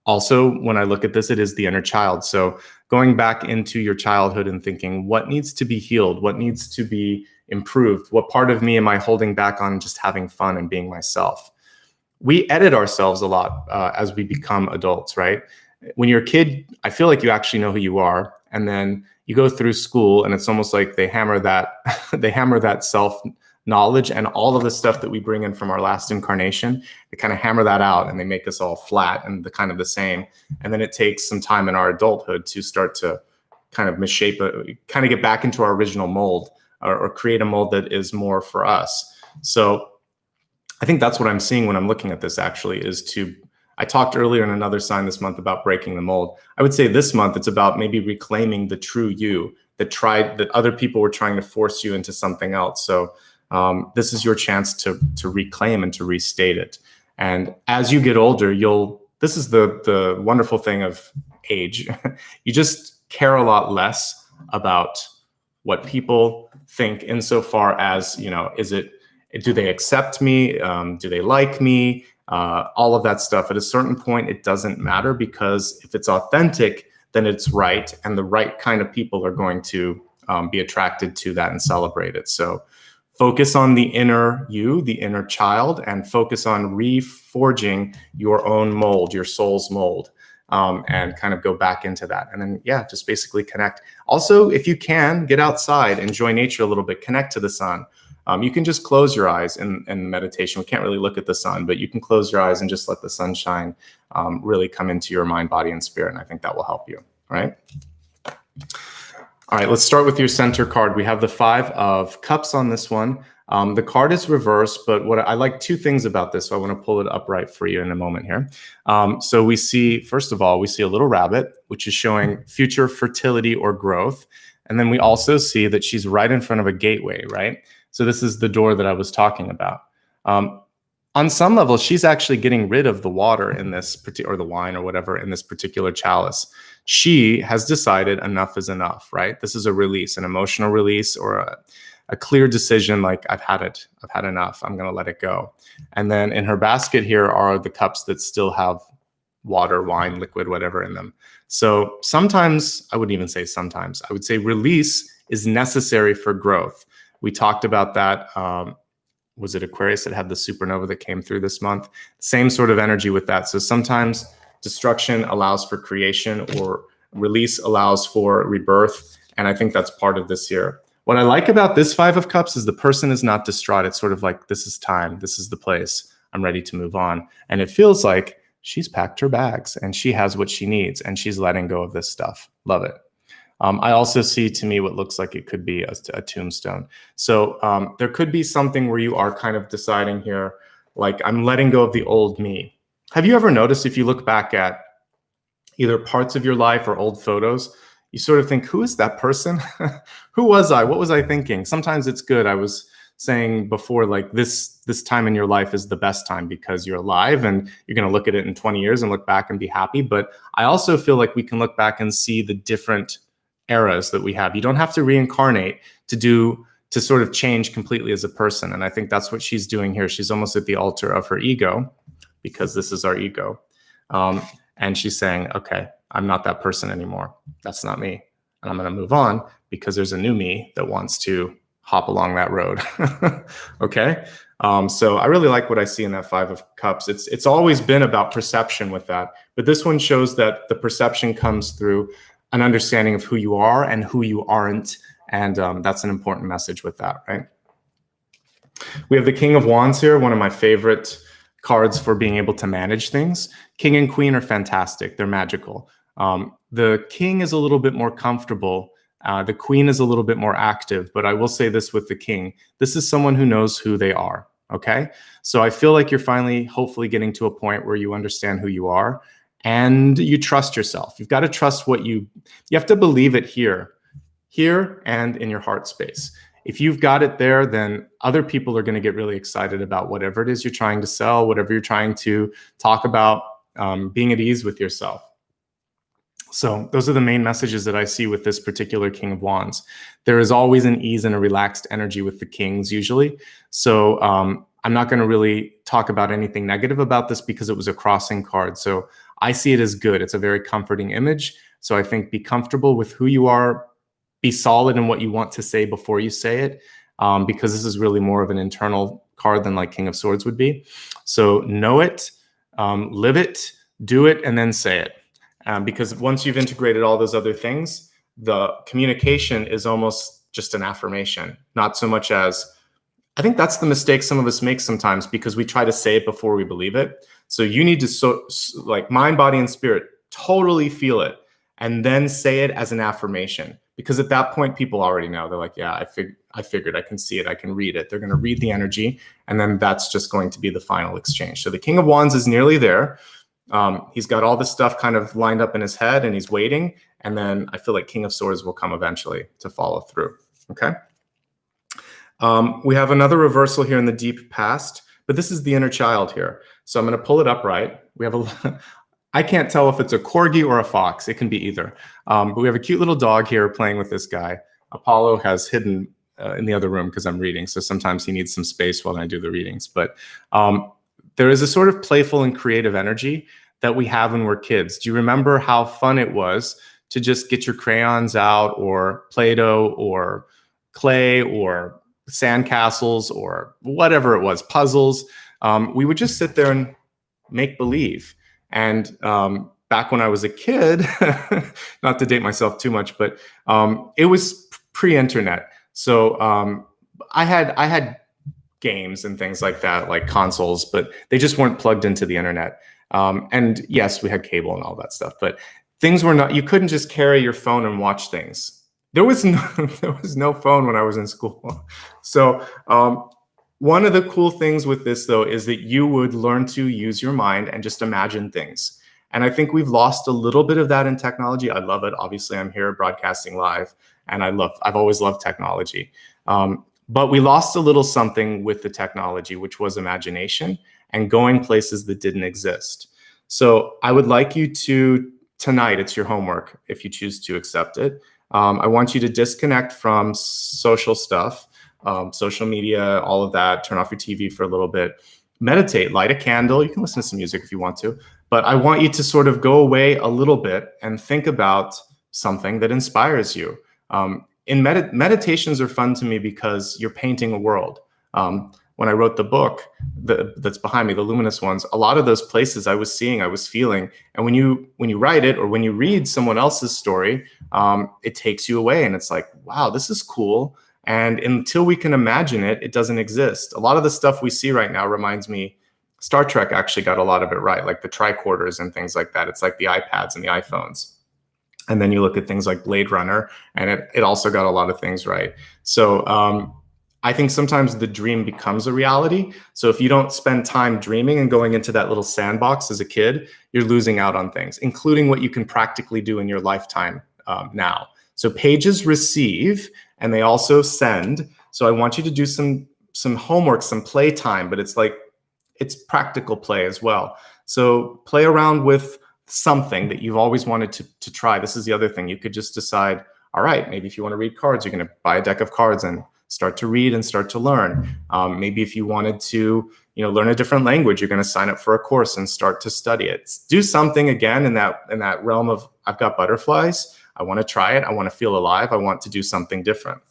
Also, when I look at this, it is the inner child. So going back into your childhood and thinking, what needs to be healed? What needs to be improved? What part of me am I holding back on just having fun and being myself? We edit ourselves a lot as we become adults, right? When you're a kid, I feel like you actually know who you are. And then you go through school and it's almost like they hammer that self knowledge and all of the stuff that we bring in from our last incarnation. They kind of hammer that out and they make us all flat and the same. And then it takes some time in our adulthood to start to kind of misshape it, kind of get back into our original mold or create a mold that is more for us. So I think that's what I'm seeing when I'm looking at this actually I talked earlier in another sign this month about breaking the mold. I would say this month it's about maybe reclaiming the true you that other people were trying to force you into something else. So this is your chance to reclaim and to restate it. And as you get older, this is the wonderful thing of age. You just care a lot less about what people think insofar as, do they accept me? Do they like me? All of that stuff. At a certain point, it doesn't matter, because if it's authentic, then it's right. And the right kind of people are going to be attracted to that and celebrate it. So focus on the inner you, the inner child, and focus on reforging your own mold, your soul's mold, and kind of go back into that. And then, just basically connect. Also, if you can, get outside, enjoy nature a little bit, connect to the sun. You can just close your eyes in meditation. We can't really look at the sun, but you can close your eyes and just let the sunshine really come into your mind, body, and spirit. And I think that will help you, right? All right, let's start with your center card. We have the 5 of Cups on this one. The card is reversed, but what I like 2 things about this, so I want to pull it upright for you in a moment here. So we see, first of all, we see a little rabbit, which is showing future fertility or growth. And then we also see that she's right in front of a gateway, right? So this is the door that I was talking about. On some level, she's actually getting rid of the water in this or the wine or whatever in this particular chalice. She has decided enough is enough, right? This is a release, an emotional release, or a clear decision, like I've had it, I've had enough, I'm going to let it go. And then in her basket here are the cups that still have water, wine, liquid, whatever in them. So sometimes, I wouldn't even say sometimes, I would say release is necessary for growth. We talked about that. Was it Aquarius that had the supernova that came through this month? Same sort of energy with that. So sometimes destruction allows for creation, or release allows for rebirth. And I think that's part of this year. What I like about this 5 of Cups is the person is not distraught. It's sort of like, this is time. This is the place. I'm ready to move on. And it feels like she's packed her bags and she has what she needs and she's letting go of this stuff. Love it. I also see, to me, what looks like it could be a tombstone. So there could be something where you are kind of deciding here, like, I'm letting go of the old me. Have you ever noticed, if you look back at either parts of your life or old photos, you sort of think, who is that person? Who was I? What was I thinking? Sometimes it's good. I was saying before, like, this time in your life is the best time because you're alive and you're going to look at it in 20 years and look back and be happy. But I also feel like we can look back and see the different eras that we have. You don't have to reincarnate to sort of change completely as a person. And I think that's what she's doing here. She's almost at the altar of her ego, because this is our ego. And she's saying, okay, I'm not that person anymore. That's not me. And I'm going to move on because there's a new me that wants to hop along that road. Okay. So I really like what I see in that 5 of Cups. It's always been about perception with that, but this one shows that the perception comes through an understanding of who you are and who you aren't. And that's an important message with that, right? We have the King of Wands here, one of my favorite cards for being able to manage things. King and Queen are fantastic. They're magical. The King is a little bit more comfortable The queen is a little bit more active, but I will say this with the king. This is someone who knows who they are, okay? So I feel like you're finally, hopefully, getting to a point where you understand who you are and you trust yourself. You've got to trust you have to believe it here and in your heart space. If you've got it there, then other people are going to get really excited about whatever it is you're trying to sell, whatever you're trying to talk about, being at ease with yourself. So those are the main messages that I see with this particular King of Wands. There is always an ease and a relaxed energy with the kings usually. So I'm not going to really talk about anything negative about this because it was a crossing card. So I see it as good. It's a very comforting image. So I think be comfortable with who you are, be solid in what you want to say before you say it, because this is really more of an internal card than like King of Swords would be. So know it, live it, do it, and then say it. Because once you've integrated all those other things, the communication is almost just an affirmation, not so much as, I think that's the mistake some of us make sometimes because we try to say it before we believe it. So you need to like mind, body, and spirit, totally feel it and then say it as an affirmation. Because at that point, people already know. They're like, yeah, I figured, I can see it, I can read it. They're going to read the energy, and then that's just going to be the final exchange. So the King of Wands is nearly there. He's got all this stuff kind of lined up in his head and he's waiting. And then I feel like King of Swords will come eventually to follow through. Okay. We have another reversal here in the deep past, but this is the inner child here. So I'm going to pull it upright. We have I can't tell if it's a corgi or a fox. It can be either. But we have a cute little dog here playing with this guy. Apollo has hidden in the other room because I'm reading. So sometimes he needs some space while I do the readings. But there is a sort of playful and creative energy that we have when we're kids. Do you remember how fun it was to just get your crayons out or Play-Doh or clay or sandcastles or whatever it was, puzzles? We would just sit there and make believe. And back when I was a kid, not to date myself too much, but it was pre-internet. So I had games and things like that, like consoles, but they just weren't plugged into the internet. And yes, we had cable and all that stuff, but things were not, you couldn't just carry your phone and watch things. There was no phone when I was in school. So one of the cool things with this, though, is that you would learn to use your mind and just imagine things. And I think we've lost a little bit of that in technology. I love it. Obviously, I'm here broadcasting live, and I've always loved technology. But we lost a little something with the technology, which was imagination and going places that didn't exist. So I would like you to, tonight, it's your homework, if you choose to accept it. I want you to disconnect from social stuff. Social media, all of that, turn off your TV for a little bit, meditate, light a candle. You can listen to some music if you want to, but I want you to sort of go away a little bit and think about something that inspires you. Meditations are fun to me because you're painting a world. When I wrote the book that's behind me, the luminous ones, a lot of those places I was seeing, I was feeling. And when you write it or when you read someone else's story, it takes you away and it's like, wow, this is cool. And until we can imagine it, it doesn't exist. A lot of the stuff we see right now reminds me, Star Trek actually got a lot of it right, like the tricorders and things like that. It's like the iPads and the iPhones. And then you look at things like Blade Runner, and it also got a lot of things right. So I think sometimes the dream becomes a reality. So if you don't spend time dreaming and going into that little sandbox as a kid, you're losing out on things, including what you can practically do in your lifetime now. So pages receive, and they also send. So I want you to do some homework, some play time, but it's practical play as well. So play around with something that you've always wanted to try. This is the other thing. You could just decide, all right, maybe if you want to read cards, you're going to buy a deck of cards and start to read and start to learn. Maybe if you wanted to, learn a different language, you're going to sign up for a course and start to study it. Do something again in that realm of, I've got butterflies. I want to try it. I want to feel alive. I want to do something different.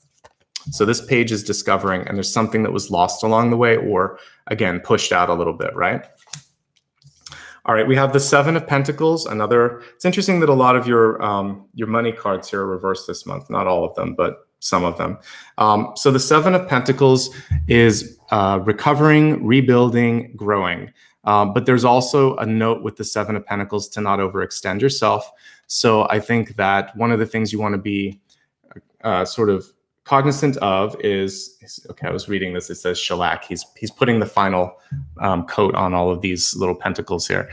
So this page is discovering, and there's something that was lost along the way or, again, pushed out a little bit, right? All right, we have the Seven of Pentacles. It's interesting that a lot of your money cards here are reversed this month. Not all of them, but some of them. So the Seven of Pentacles is recovering, rebuilding, growing. But there's also a note with the Seven of Pentacles to not overextend yourself. So I think that one of the things you want to be sort of cognizant of is, okay, I was reading this, it says shellac. He's putting the final coat on all of these little pentacles here,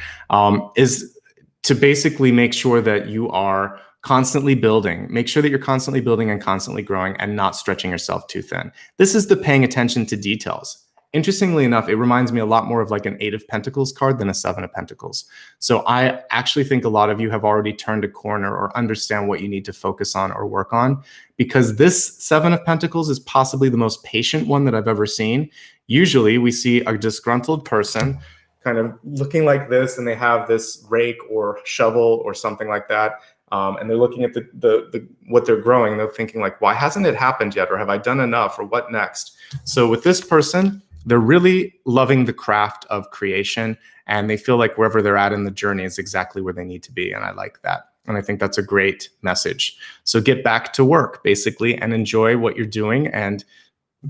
is to basically make sure that you are constantly building. Make sure that you're constantly building and constantly growing and not stretching yourself too thin. This is the paying attention to details. Interestingly enough, it reminds me a lot more of like an 8 of Pentacles card than a 7 of Pentacles. So I actually think a lot of you have already turned a corner or understand what you need to focus on or work on, because this 7 of Pentacles is possibly the most patient one that I've ever seen. Usually we see a disgruntled person kind of looking like this, and they have this rake or shovel or something like that. And they're looking at the what they're growing. They're thinking like, why hasn't it happened yet? Or have I done enough? Or what next? So with this person, they're really loving the craft of creation, and they feel like wherever they're at in the journey is exactly where they need to be. And I like that. And I think that's a great message. So get back to work, basically, and enjoy what you're doing. And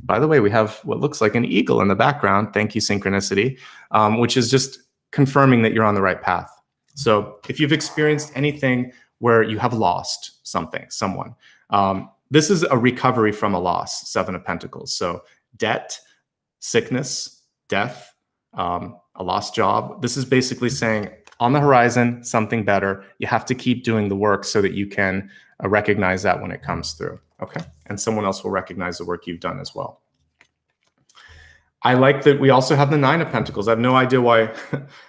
by the way, we have what looks like an eagle in the background. Thank you, synchronicity, which is just confirming that you're on the right path. So if you've experienced anything where you have lost something, someone, this is a recovery from a loss, 7 of Pentacles. So debt, sickness, death, a lost job. This is basically saying on the horizon, something better. You have to keep doing the work so that you can recognize that when it comes through. Okay. And someone else will recognize the work you've done as well. I like that we also have the 9 of Pentacles. I have no idea why.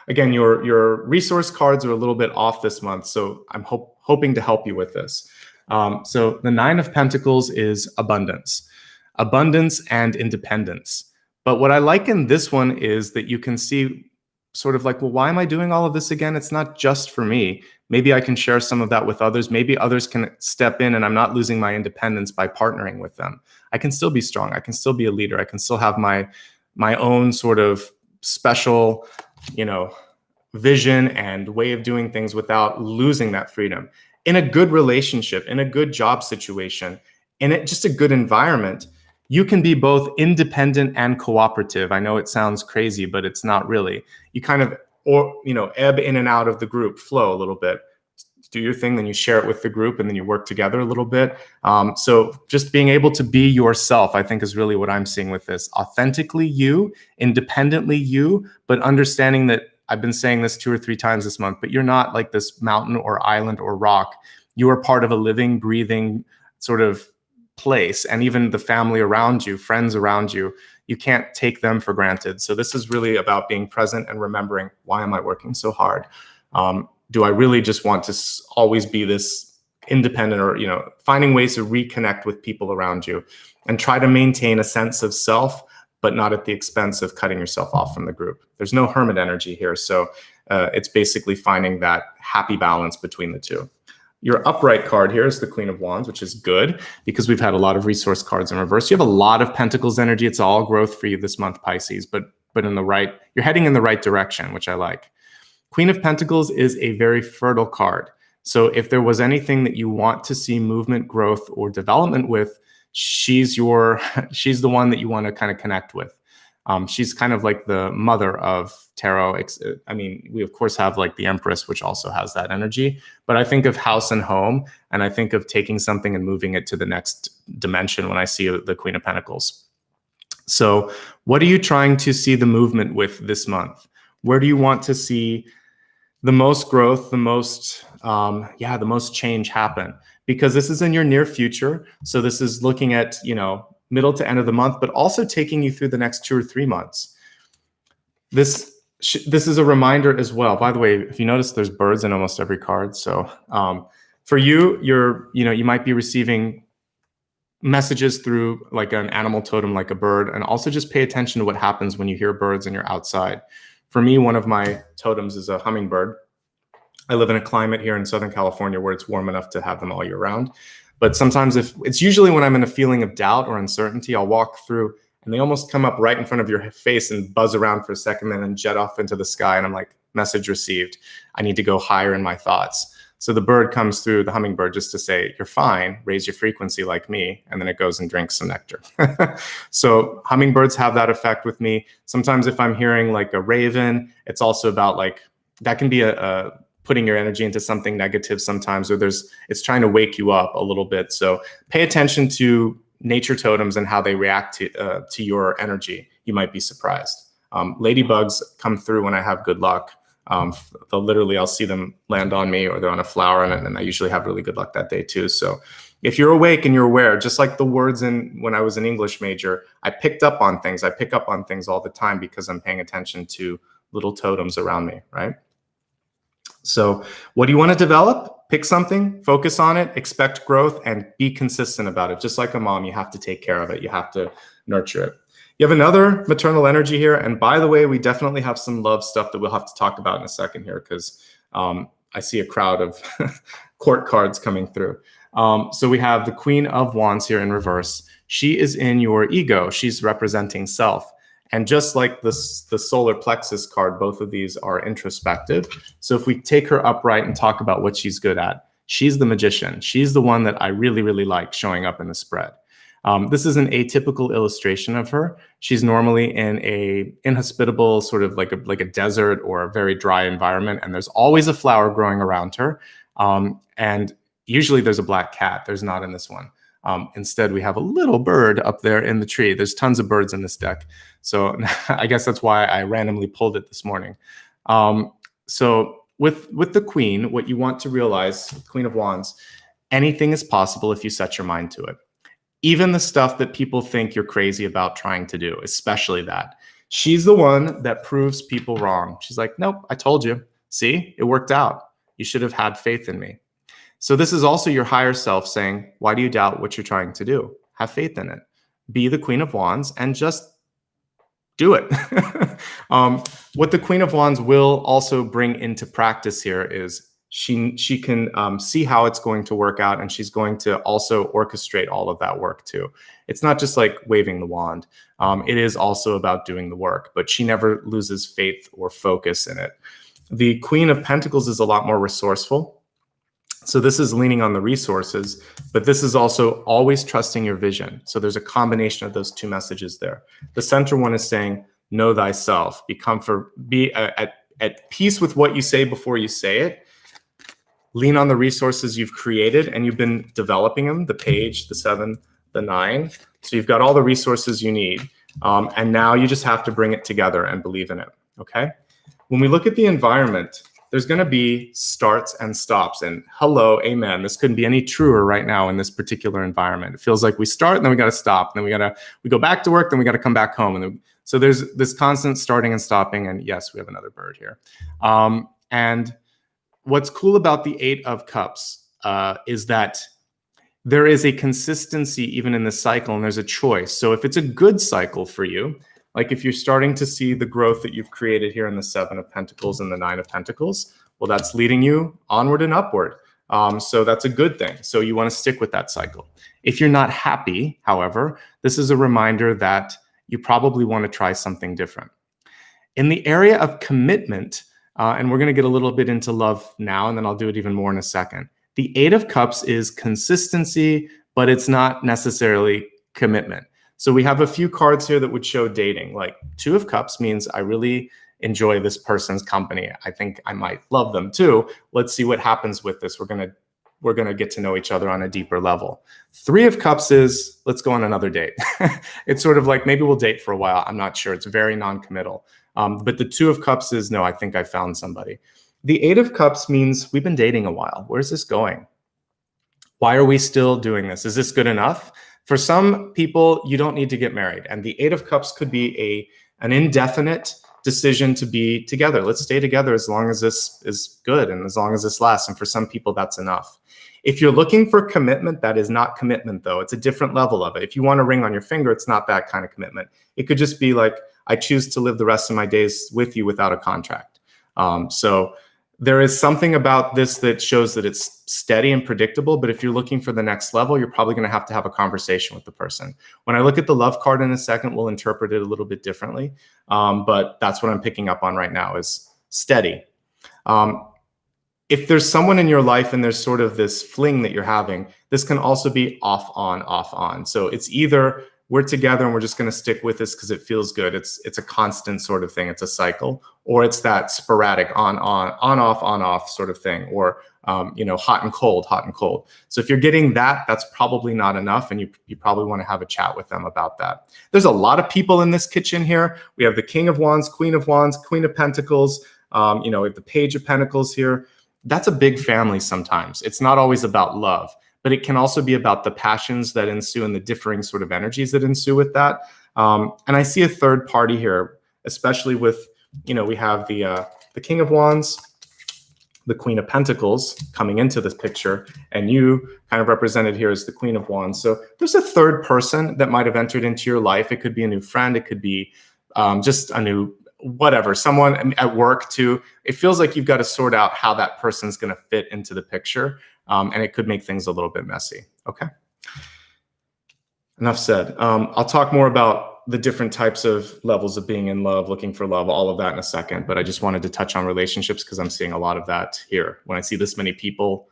Again, your resource cards are a little bit off this month, so I'm hoping to help you with this. So the 9 of Pentacles is abundance and independence. But what I like in this one is that you can see sort of like, well, why am I doing all of this again? It's not just for me. Maybe I can share some of that with others. Maybe others can step in and I'm not losing my independence by partnering with them. I can still be strong. I can still be a leader. I can still have my own sort of special, vision and way of doing things without losing that freedom. In a good relationship, in a good job situation, in just a good environment, you can be both independent and cooperative. I know it sounds crazy, but it's not really. You kind of, ebb in and out of the group, flow a little bit. Do your thing, then you share it with the group, and then you work together a little bit. So just being able to be yourself, I think, is really what I'm seeing with this. Authentically you, independently you, but understanding that I've been saying this 2 or 3 times this month, but you're not like this mountain or island or rock. You are part of a living, breathing sort of place, and even the family around you, friends around you, you can't take them for granted. So this is really about being present and remembering, why am I working so hard? Do I really just want to always be this independent, or finding ways to reconnect with people around you and try to maintain a sense of self, but not at the expense of cutting yourself off from the group. There's no hermit energy here. So it's basically finding that happy balance between the two. Your upright card here is the Queen of Wands, which is good because we've had a lot of resource cards in reverse. You have a lot of Pentacles energy. It's all growth for you this month, Pisces, but you're heading in the right direction, which I like. Queen of Pentacles is a very fertile card. So if there was anything that you want to see movement, growth, or development with, she's the one that you want to kind of connect with. She's kind of like the mother of tarot. I mean, we of course have like the Empress, which also has that energy, but I think of house and home, and I think of taking something and moving it to the next dimension when I see the Queen of Pentacles. So what are you trying to see the movement with this month? Where do you want to see the most growth, the most change happen? Because this is in your near future. So this is looking at, middle to end of the month, but also taking you through the next 2 or 3 months. This is a reminder as well. By the way, if you notice, there's birds in almost every card. So for you, you might be receiving messages through like an animal totem, like a bird, and also just pay attention to what happens when you hear birds and you're outside. For me, one of my totems is a hummingbird. I live in a climate here in Southern California where it's warm enough to have them all year round. But sometimes it's usually when I'm in a feeling of doubt or uncertainty, I'll walk through and they almost come up right in front of your face and buzz around for a second and then jet off into the sky. And I'm like, message received. I need to go higher in my thoughts. So the bird comes through, the hummingbird, just to say, you're fine, raise your frequency like me. And then it goes and drinks some nectar. So hummingbirds have that effect with me. Sometimes if I'm hearing like a raven, it's also about like, that can be a putting your energy into something negative sometimes, or it's trying to wake you up a little bit. So pay attention to nature totems and how they react to your energy. You might be surprised. Ladybugs come through when I have good luck. I'll see them land on me, or they're on a flower, and I usually have really good luck that day too. So if you're awake and you're aware, just like the words when I was an English major, I picked up on things. I pick up on things all the time because I'm paying attention to little totems around me, right? So what do you want to develop? Pick something, focus on it, expect growth, and be consistent about it. Just like a mom, you have to take care of it. You have to nurture it. You have another maternal energy here. And by the way, we definitely have some love stuff that we'll have to talk about in a second here, because I see a crowd of court cards coming through. So we have the Queen of Wands here in reverse. She is in your ego. She's representing self. And just like the solar plexus card, both of these are introspective. So if we take her upright and talk about what she's good at, she's the magician. She's the one that I really, really like showing up in the spread. This is an atypical illustration of her. She's normally in a inhospitable, sort of like a desert or a very dry environment, and there's always a flower growing around her. And usually there's a black cat. There's not in this one. Instead, we have a little bird up there in the tree. There's tons of birds in this deck. So I guess that's why I randomly pulled it this morning. So with the Queen, what you want to realize, Queen of Wands, anything is possible if you set your mind to it. Even the stuff that people think you're crazy about trying to do, especially that. She's the one that proves people wrong. She's like, nope, I told you. See, it worked out. You should have had faith in me. So this is also your higher self saying, why do you doubt what you're trying to do? Have faith in it. Be the Queen of Wands and just do it. What the Queen of Wands will also bring into practice here is she can see how it's going to work out, and she's going to also orchestrate all of that work too. It's not just like waving the wand. It is also about doing the work, but she never loses faith or focus in it. The Queen of Pentacles is a lot more resourceful. So this is leaning on the resources, but this is also always trusting your vision. So there's a combination of those two messages there. The center one is saying, know thyself, be at peace with what you say before you say it. Lean on the resources you've created, and you've been developing them, the Page, the 7, the 9. So you've got all the resources you need. And now you just have to bring it together and believe in it, okay? When we look at the environment, there's going to be starts and stops, and hello, amen. This couldn't be any truer right now in this particular environment. It feels like we start and then we got to stop, and then we go back to work, then we got to come back home. And so there's this constant starting and stopping, and yes, we have another bird here. And what's cool about the 8 of Cups is that there is a consistency even in the cycle, and there's a choice. So if it's a good cycle for you, like if you're starting to see the growth that you've created here in the 7 of Pentacles and the 9 of Pentacles, well, that's leading you onward and upward. So that's a good thing. So you want to stick with that cycle. If you're not happy, however, this is a reminder that you probably want to try something different. In the area of commitment, and we're going to get a little bit into love now, and then I'll do it even more in a second. The 8 of Cups is consistency, but it's not necessarily commitment. So we have a few cards here that would show dating. Like 2 of Cups means I really enjoy this person's company. I think I might love them too. Let's see what happens with this. We're gonna get to know each other on a deeper level. 3 of Cups is let's go on another date. It's sort of like maybe we'll date for a while. I'm not sure. It's very non-committal. But the 2 of Cups is no, I think I found somebody. The 8 of Cups means we've been dating a while. Where's this going? Why are we still doing this? Is this good enough? For some people, you don't need to get married. And the 8 of Cups could be an indefinite decision to be together. Let's stay together as long as this is good and as long as this lasts. And for some people, that's enough. If you're looking for commitment, that is not commitment, though. It's a different level of it. If you want a ring on your finger, it's not that kind of commitment. It could just be like, I choose to live the rest of my days with you without a contract. So there is something about this that shows that it's steady and predictable, but if you're looking for the next level, you're probably going to have a conversation with the person. When I look at the love card in a second, we'll interpret it a little bit differently, but that's what I'm picking up on right now is steady. If there's someone in your life and there's sort of this fling that you're having, this can also be off, on, off, on. So it's either we're together and we're just going to stick with this because it feels good. It's a constant sort of thing. It's a cycle, or it's that sporadic on off sort of thing, or hot and cold, hot and cold. So if you're getting that, that's probably not enough, and you probably want to have a chat with them about that. There's a lot of people in this kitchen here. We have the King of Wands, Queen of Pentacles. We have the Page of Pentacles here. That's a big family sometimes. It's not always about love, but it can also be about the passions that ensue and the differing sort of energies that ensue with that. And I see a third party here, especially with, we have the King of Wands, the Queen of Pentacles coming into this picture, and you kind of represented here as the Queen of Wands. So there's a third person that might have entered into your life. It could be a new friend. It could be just a new whatever, someone at work too. It feels like you've got to sort out how that person's going to fit into the picture. And it could make things a little bit messy. Okay. Enough said. I'll talk more about the different types of levels of being in love, looking for love, all of that in a second. But I just wanted to touch on relationships because I'm seeing a lot of that here. When I see this many people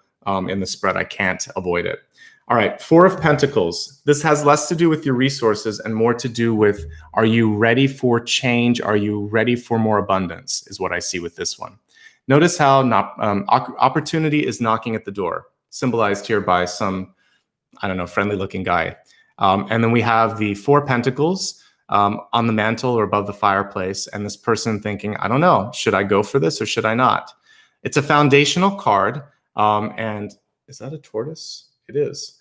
in the spread, I can't avoid it. All right, Four of Pentacles. This has less to do with your resources and more to do with, are you ready for change? Are you ready for more abundance is what I see with this one. Notice how opportunity is knocking at the door, symbolized here by some, friendly looking guy. And then we have the Four Pentacles on the mantle or above the fireplace. And this person thinking, I don't know, should I go for this or should I not? It's a foundational card. And is that a tortoise? It is.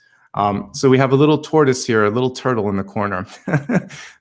So we have a little tortoise here, a little turtle in the corner.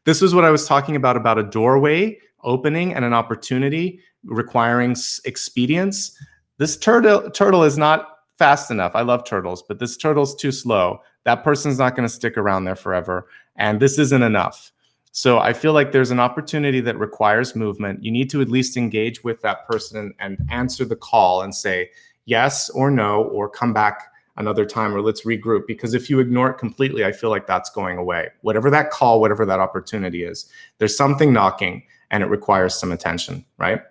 This was what I was talking about a doorway opening and an opportunity requiring expedience. This turtle is not fast enough. I love turtles, but this turtle's too slow. That person's not going to stick around there forever. And this isn't enough. So I feel like there's an opportunity that requires movement. You need to at least engage with that person and answer the call and say yes or no, or come back another time, or let's regroup. Because if you ignore it completely, I feel like that's going away. Whatever that call, whatever that opportunity is, there's something knocking and it requires some attention, right?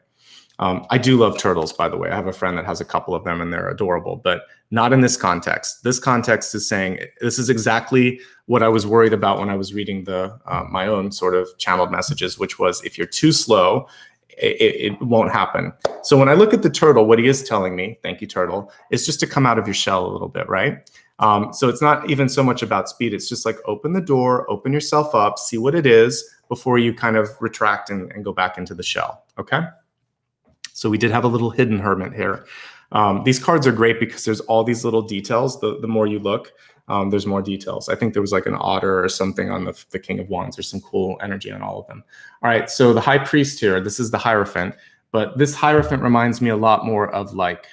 I do love turtles, by the way. I have a friend that has a couple of them and they're adorable, but not in this context. This context is saying, this is exactly what I was worried about when I was reading my own sort of channeled messages, which was if you're too slow, it won't happen. So when I look at the turtle, what he is telling me, thank you, turtle, is just to come out of your shell a little bit, right? So it's not even so much about speed. It's just like open the door, open yourself up, see what it is before you kind of retract and go back into the shell, okay? So we did have a little hidden hermit here. These cards are great because there's all these little details. The more you look, there's more details. I think there was like an otter or something on the King of Wands. There's some cool energy on all of them. All right, so the High Priest here, this is the Hierophant, but this Hierophant reminds me a lot more of like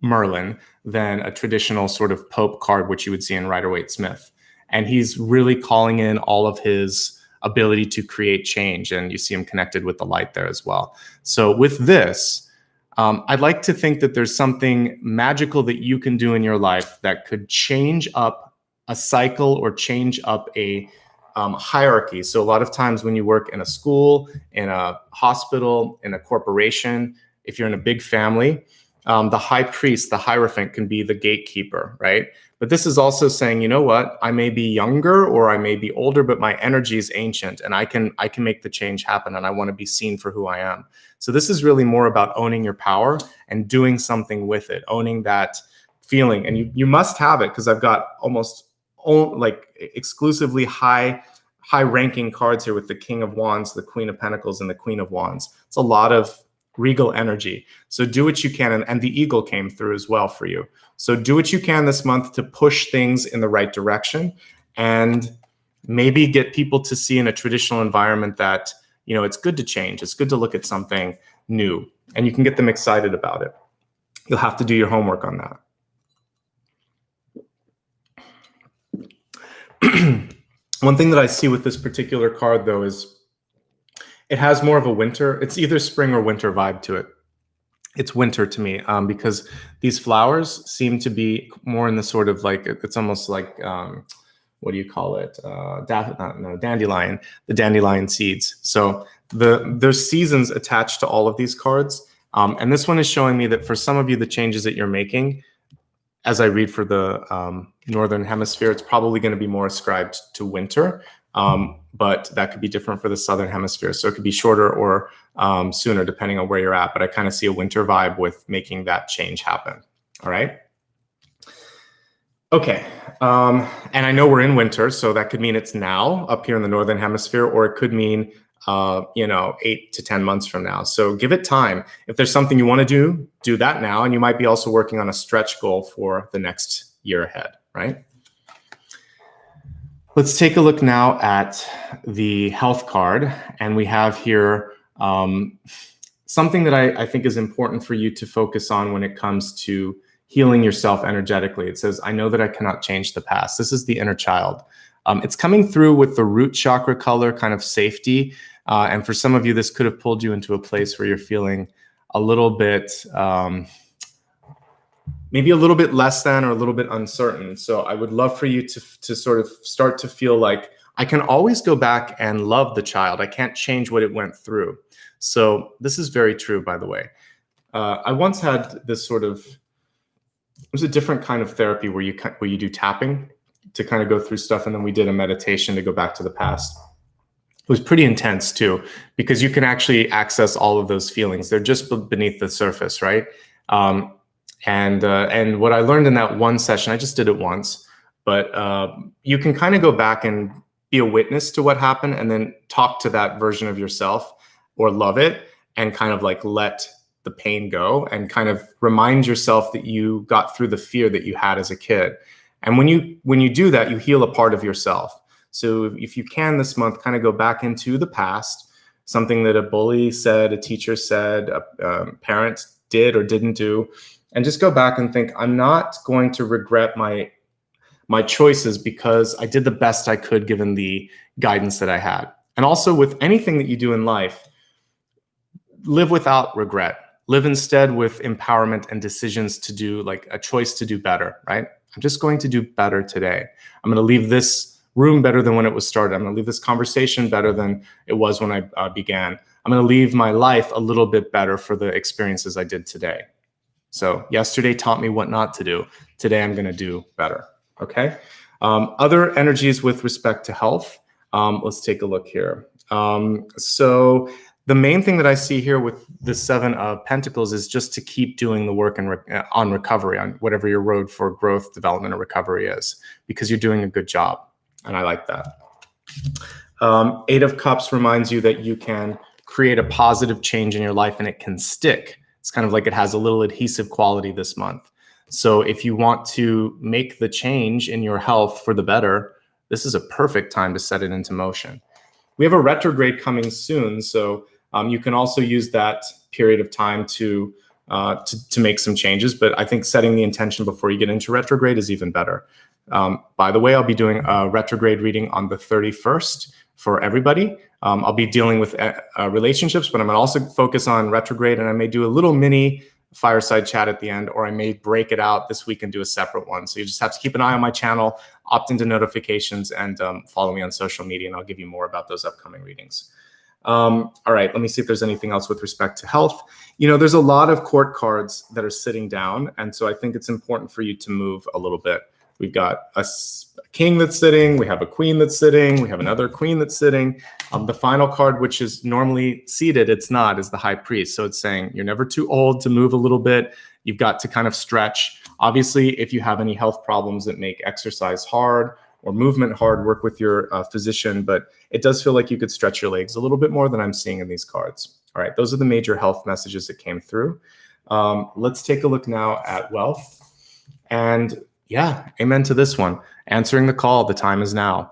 Merlin than a traditional sort of Pope card, which you would see in Rider-Waite-Smith. And he's really calling in all of his ability to create change, and you see him connected with the light there as well. So with this, I'd like to think that there's something magical that you can do in your life that could change up a cycle or change up a hierarchy. So a lot of times when you work in a school, in a hospital, in a corporation, if you're in a big family, the High Priest, the Hierophant, can be the gatekeeper, right? But this is also saying, you know what, I may be younger or I may be older, but my energy is ancient and I can make the change happen, and I want to be seen for who I am. So this is really more about owning your power and doing something with it, owning that feeling. And you must have it, because I've got almost like exclusively high ranking cards here with the King of Wands, the Queen of Pentacles, and the Queen of Wands. It's a lot of regal energy. So do what you can. And the eagle came through as well for you. So do what you can this month to push things in the right direction, and maybe get people to see in a traditional environment that, you know, it's good to change. It's good to look at something new, and you can get them excited about it. You'll have to do your homework on that. One thing that I see with this particular card, though, is it has more of a winter. It's either spring or winter vibe to it. It's winter to me, because these flowers seem to be more in the sort of like, it's almost like, what do you call it? Dandelion, the dandelion seeds. So there's seasons attached to all of these cards. And this one is showing me that for some of you, the changes that you're making, as I read for the Northern Hemisphere, it's probably going to be more ascribed to winter. But that could be different for the Southern Hemisphere. So it could be shorter or sooner, depending on where you're at. But I kind of see a winter vibe with making that change happen. All right. Okay. And I know we're in winter, so that could mean it's now up here in the Northern Hemisphere, or it could mean 8 to 10 months from now. So give it time. If there's something you want to do that now. And you might be also working on a stretch goal for the next year ahead, right? Let's take a look now at the health card. And we have here something that I think is important for you to focus on when it comes to healing yourself energetically. It says, I know that I cannot change the past. This is the inner child. It's coming through with the root chakra color, kind of safety. And for some of you, this could have pulled you into a place where you're feeling a little bit, maybe a little bit less than or a little bit uncertain. So I would love for you to sort of start to feel like I can always go back and love the child. I can't change what it went through. So this is very true, by the way. I once had this sort of, there's a different kind of therapy where you do tapping to kind of go through stuff. And then we did a meditation to go back to the past. It was pretty intense too, because you can actually access all of those feelings. They're just beneath the surface, right? And what I learned in that one session, I just did it once, but you can kind of go back and be a witness to what happened and then talk to that version of yourself or love it and kind of like let the pain go and kind of remind yourself that you got through the fear that you had as a kid. And when you do that, you heal a part of yourself. So if you can this month, kind of go back into the past, something that a bully said, a teacher said, a parent did or didn't do, and just go back and think, I'm not going to regret my choices because I did the best I could given the guidance that I had. And also with anything that you do in life, live without regret. Live instead with empowerment and decisions to do, like a choice to do better, right? I'm just going to do better today. I'm going to leave this room better than when it was started. I'm going to leave this conversation better than it was when I began. I'm going to leave my life a little bit better for the experiences I did today. So yesterday taught me what not to do. Today I'm going to do better, okay? Other energies with respect to health. Let's take a look here. So the main thing that I see here with the Seven of Pentacles is just to keep doing the work on recovery, on whatever your road for growth, development, or recovery is, because you're doing a good job. And I like that. Eight of Cups reminds you that you can create a positive change in your life and it can stick. It's kind of like it has a little adhesive quality this month. So if you want to make the change in your health for the better, this is a perfect time to set it into motion. We have a retrograde coming soon, so you can also use that period of time to make some changes. But I think setting the intention before you get into retrograde is even better. By the way, I'll be doing a retrograde reading on the 31st for everybody. I'll be dealing with relationships, but I'm going to also focus on retrograde, and I may do a little mini fireside chat at the end, or I may break it out this week and do a separate one. So you just have to keep an eye on my channel, opt into notifications, and follow me on social media, and I'll give you more about those upcoming readings. All right, let me see if there's anything else with respect to health. You know, there's a lot of court cards that are sitting down, and so I think it's important for you to move a little bit. We've got a king that's sitting, we have a queen that's sitting, we have another queen that's sitting. The final card, which is normally seated, it's not, is the high priest. So it's saying you're never too old to move a little bit. You've got to kind of stretch. Obviously, if you have any health problems that make exercise hard or movement hard, work with your physician, but it does feel like you could stretch your legs a little bit more than I'm seeing in these cards. All right, those are the major health messages that came through. Let's take a look now at wealth. And yeah, amen to this one. Answering the call, the time is now.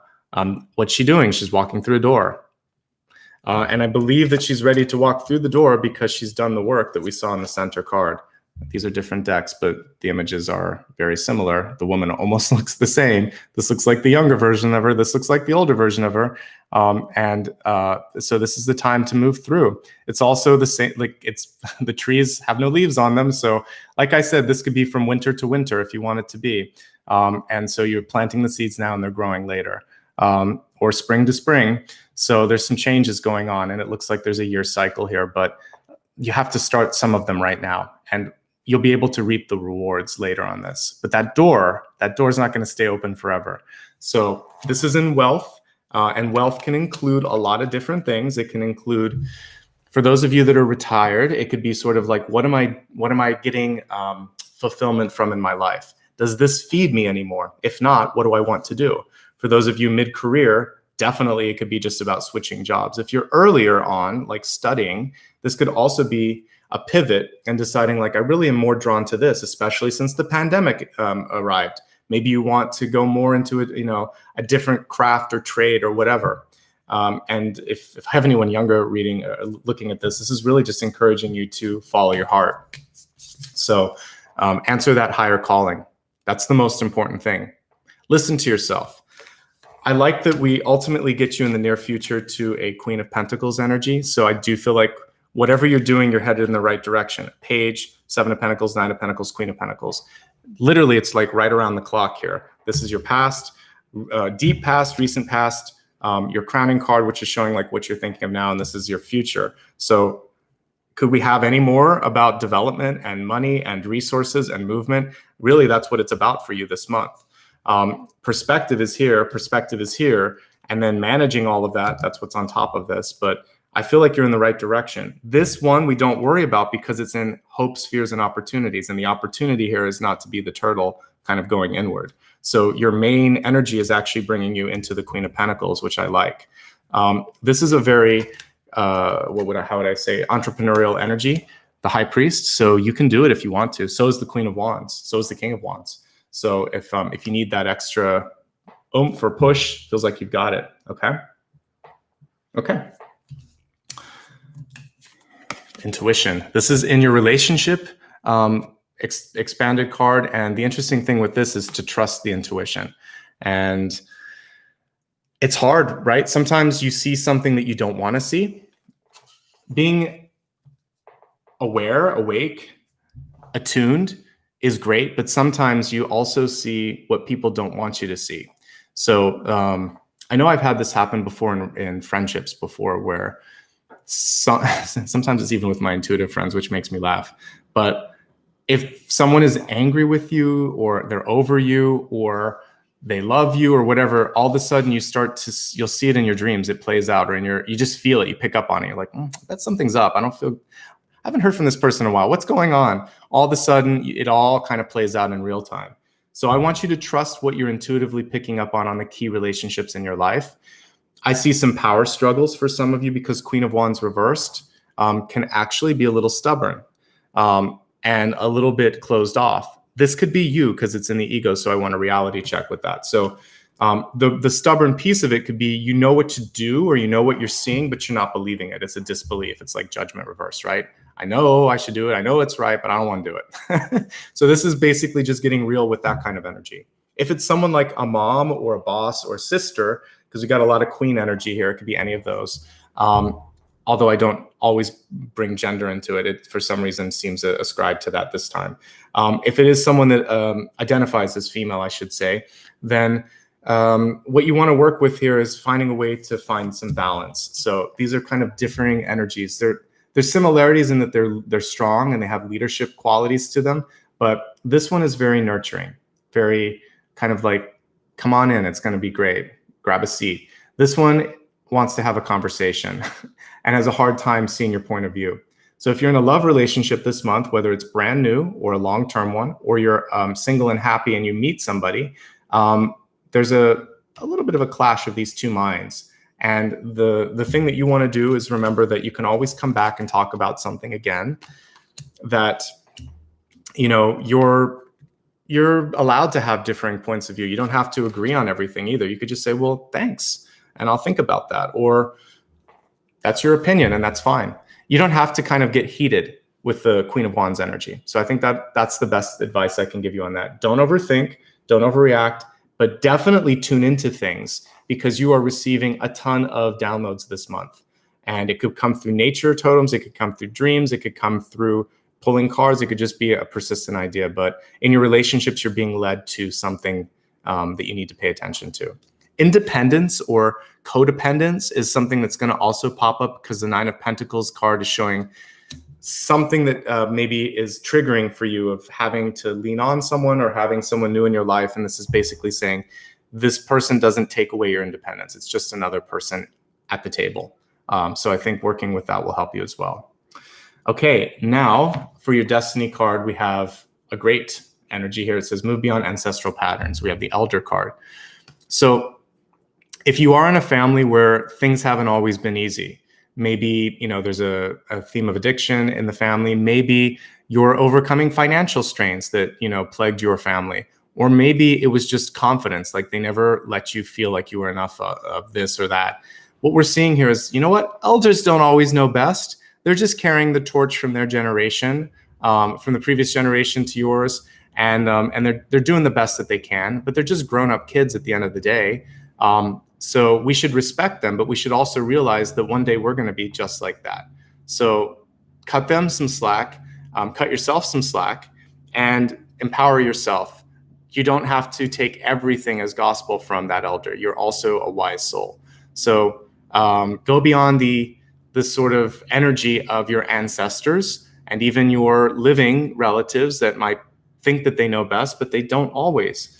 What's she doing? She's walking through a door. And I believe that she's ready to walk through the door because she's done the work that we saw in the center card. These are different decks, but the images are very similar. The woman almost looks the same. This looks like the younger version of her. This looks like the older version of her. So this is the time to move through. It's also the same, like it's the trees have no leaves on them. So like I said, this could be from winter to winter if you want it to be. And so you're planting the seeds now and they're growing later, or spring to spring. So there's some changes going on and it looks like there's a year cycle here, but you have to start some of them right now. And you'll be able to reap the rewards later on this. But that door is not going to stay open forever. So this is in wealth. And wealth can include a lot of different things. It can include, for those of you that are retired, it could be sort of like, what am I getting fulfillment from in my life? Does this feed me anymore? If not, what do I want to do? For those of you mid-career, definitely it could be just about switching jobs. If you're earlier on, like studying, this could also be a pivot and deciding like, I really am more drawn to this, especially since the pandemic arrived. Maybe you want to go more into a different craft or trade or whatever. And if I have anyone younger reading, looking at this, this is really just encouraging you to follow your heart. So answer that higher calling. That's the most important thing. Listen to yourself. I like that we ultimately get you in the near future to a Queen of Pentacles energy. So I do feel like whatever you're doing, you're headed in the right direction. Page, 7 of Pentacles, 9 of Pentacles, Queen of Pentacles. Literally, it's like right around the clock here. This is your past, deep past, recent past, your crowning card, which is showing like what you're thinking of now, and this is your future. So could we have any more about development and money and resources and movement? Really, that's what it's about for you this month. Perspective is here, and then managing all of that, that's what's on top of this. But I feel like you're in the right direction. This one we don't worry about because it's in hopes, fears, and opportunities. And the opportunity here is not to be the turtle kind of going inward. So your main energy is actually bringing you into the Queen of Pentacles, which I like. This is a very, how would I say, entrepreneurial energy, the High Priest. So you can do it if you want to. So is the Queen of Wands. So is the King of Wands. So if you need that extra oomph or push, feels like you've got it. Okay. Okay. Intuition. This is in your relationship expanded card. And the interesting thing with this is to trust the intuition. And it's hard, right? Sometimes you see something that you don't want to see. Being aware, awake, attuned is great, but sometimes you also see what people don't want you to see. So I know I've had this happen before in friendships before, where sometimes it's even with my intuitive friends, which makes me laugh. But if someone is angry with you, or they're over you, or they love you, or whatever, all of a sudden you'll see it in your dreams. It plays out, or you just feel it. You pick up on it. You're like, that something's up. I haven't heard from this person in a while. What's going on? All of a sudden, it all kind of plays out in real time. So I want you to trust what you're intuitively picking up on the key relationships in your life. I see some power struggles for some of you because Queen of Wands reversed can actually be a little stubborn and a little bit closed off. This could be you because it's in the ego, so I want a reality check with that. So the stubborn piece of it could be you know what to do, or you know what you're seeing, but you're not believing it. It's a disbelief. It's like judgment reversed, right? I know I should do it. I know it's right, but I don't want to do it. So this is basically just getting real with that kind of energy. If it's someone like a mom or a boss or sister, because we got a lot of queen energy here, it could be any of those. Although I don't always bring gender into it, it for some reason seems ascribed to that this time. If it is someone that identifies as female, I should say, then what you want to work with here is finding a way to find some balance. So these are kind of differing energies. There's similarities in that they're strong and they have leadership qualities to them, but this one is very nurturing, very kind of like, come on in, it's going to be great. Grab a seat. This one wants to have a conversation and has a hard time seeing your point of view. So if you're in a love relationship this month, whether it's brand new or a long-term one, or you're single and happy and you meet somebody, there's a little bit of a clash of these two minds. And the thing that you want to do is remember that you can always come back and talk about something again, that you're allowed to have differing points of view. You don't have to agree on everything either. You could just say, well, thanks, and I'll think about that. Or that's your opinion, and that's fine. You don't have to kind of get heated with the Queen of Wands energy. So I think that's the best advice I can give you on that. Don't overthink, don't overreact, but definitely tune into things, because you are receiving a ton of downloads this month. And it could come through nature totems, it could come through dreams, it could come through pulling cards, it could just be a persistent idea. But in your relationships, you're being led to something that you need to pay attention to. Independence or codependence is something that's going to also pop up, because the 9 of Pentacles card is showing something that maybe is triggering for you, of having to lean on someone or having someone new in your life. And this is basically saying, this person doesn't take away your independence. It's just another person at the table. So I think working with that will help you as well. Okay, now for your destiny card, we have a great energy here. It says move beyond ancestral patterns. We have the elder card. So if you are in a family where things haven't always been easy, maybe, there's a theme of addiction in the family, maybe you're overcoming financial strains that, plagued your family, or maybe it was just confidence, like they never let you feel like you were enough of this or that. What we're seeing here is, elders don't always know best. They're just carrying the torch from their generation, from the previous generation to yours, and they're doing the best that they can, but they're just grown-up kids at the end of the day. So we should respect them, but we should also realize that one day we're going to be just like that. So cut them some slack, cut yourself some slack, and empower yourself. You don't have to take everything as gospel from that elder. You're also a wise soul. So go beyond the sort of energy of your ancestors and even your living relatives that might think that they know best, but they don't always.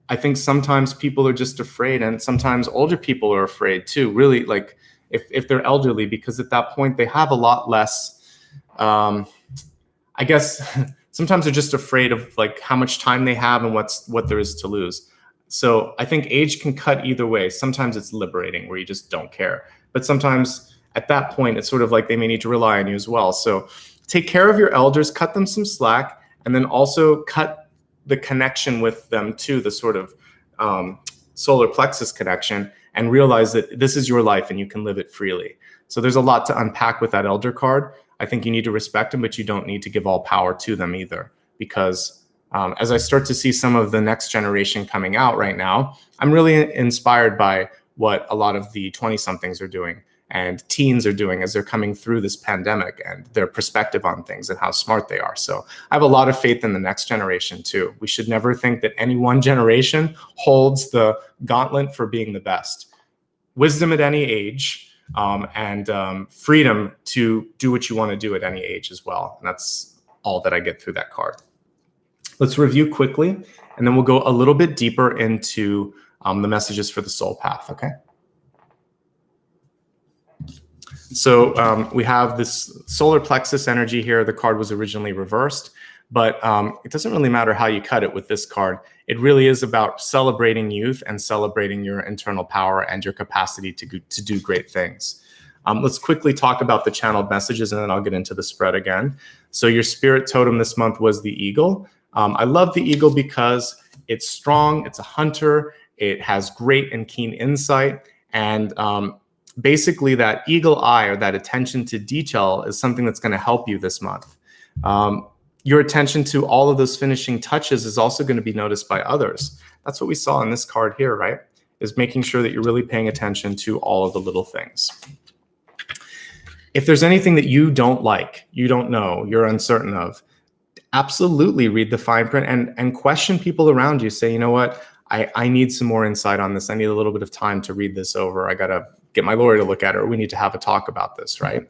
I think sometimes people are just afraid, and sometimes older people are afraid too, really, like if they're elderly, because at that point they have a lot less, I guess sometimes they're just afraid of like how much time they have and what there is to lose. So I think age can cut either way. Sometimes it's liberating where you just don't care, but sometimes at that point it's sort of like they may need to rely on you as well. So take care of your elders, cut them some slack, and then also cut the connection with them to the sort of solar plexus connection, and realize that this is your life and you can live it freely. So there's a lot to unpack with that elder card. I think you need to respect them, but you don't need to give all power to them either, because as I start to see some of the next generation coming out right now, I'm really inspired by what a lot of the 20-somethings are doing and teens are doing as they're coming through this pandemic, and their perspective on things and how smart they are. So I have a lot of faith in the next generation too. We should never think that any one generation holds the gauntlet for being the best. Wisdom at any age, and freedom to do what you want to do at any age as well. And that's all that I get through that card. Let's review quickly, and then we'll go a little bit deeper into the messages for the soul path, okay? So we have this solar plexus energy here. The card was originally reversed, but it doesn't really matter how you cut it with this card. It really is about celebrating youth and celebrating your internal power and your capacity to do great things. Let's quickly talk about the channeled messages, and then I'll get into the spread again. So your spirit totem this month was the eagle. I love the eagle because it's strong, it's a hunter, it has great and keen insight, and basically that eagle eye, or that attention to detail, is something that's going to help you this month. Your attention to all of those finishing touches is also going to be noticed by others. That's what we saw in this card here, right? Is making sure that you're really paying attention to all of the little things. If there's anything that you don't like, you don't know, you're uncertain of, absolutely read the fine print and question people around you. Say, you know what, I need some more insight on this. I need a little bit of time to read this over. I got to get my lawyer to look at it, or we need to have a talk about this, right?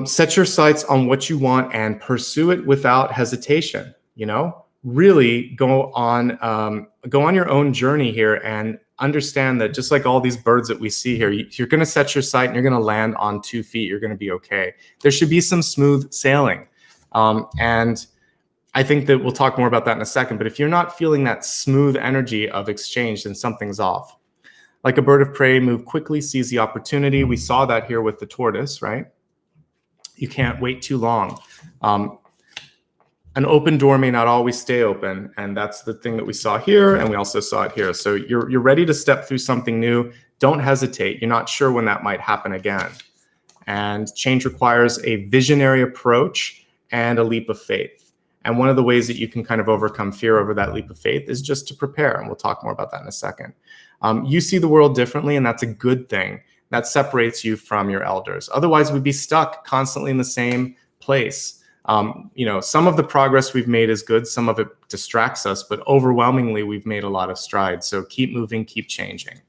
Set your sights on what you want and pursue it without hesitation. Really go on your own journey here, and understand that just like all these birds that we see here, you're going to set your sight and you're going to land on 2 feet. You're going to be okay. There should be some smooth sailing. And I think that we'll talk more about that in a second. But if you're not feeling that smooth energy of exchange, then something's off. Like a bird of prey, move quickly, seize the opportunity. We saw that here with the tortoise, right? You can't wait too long. An open door may not always stay open, and that's the thing that we saw here, and we also saw it here. So you're ready to step through something new. Don't hesitate. You're not sure when that might happen again. And change requires a visionary approach and a leap of faith. And one of the ways that you can kind of overcome fear over that leap of faith is just to prepare, and we'll talk more about that in a second. You see the world differently, and that's a good thing. That separates you from your elders. Otherwise, we'd be stuck constantly in the same place. Some of the progress we've made is good. Some of it distracts us, but overwhelmingly, we've made a lot of strides. So keep moving, keep changing.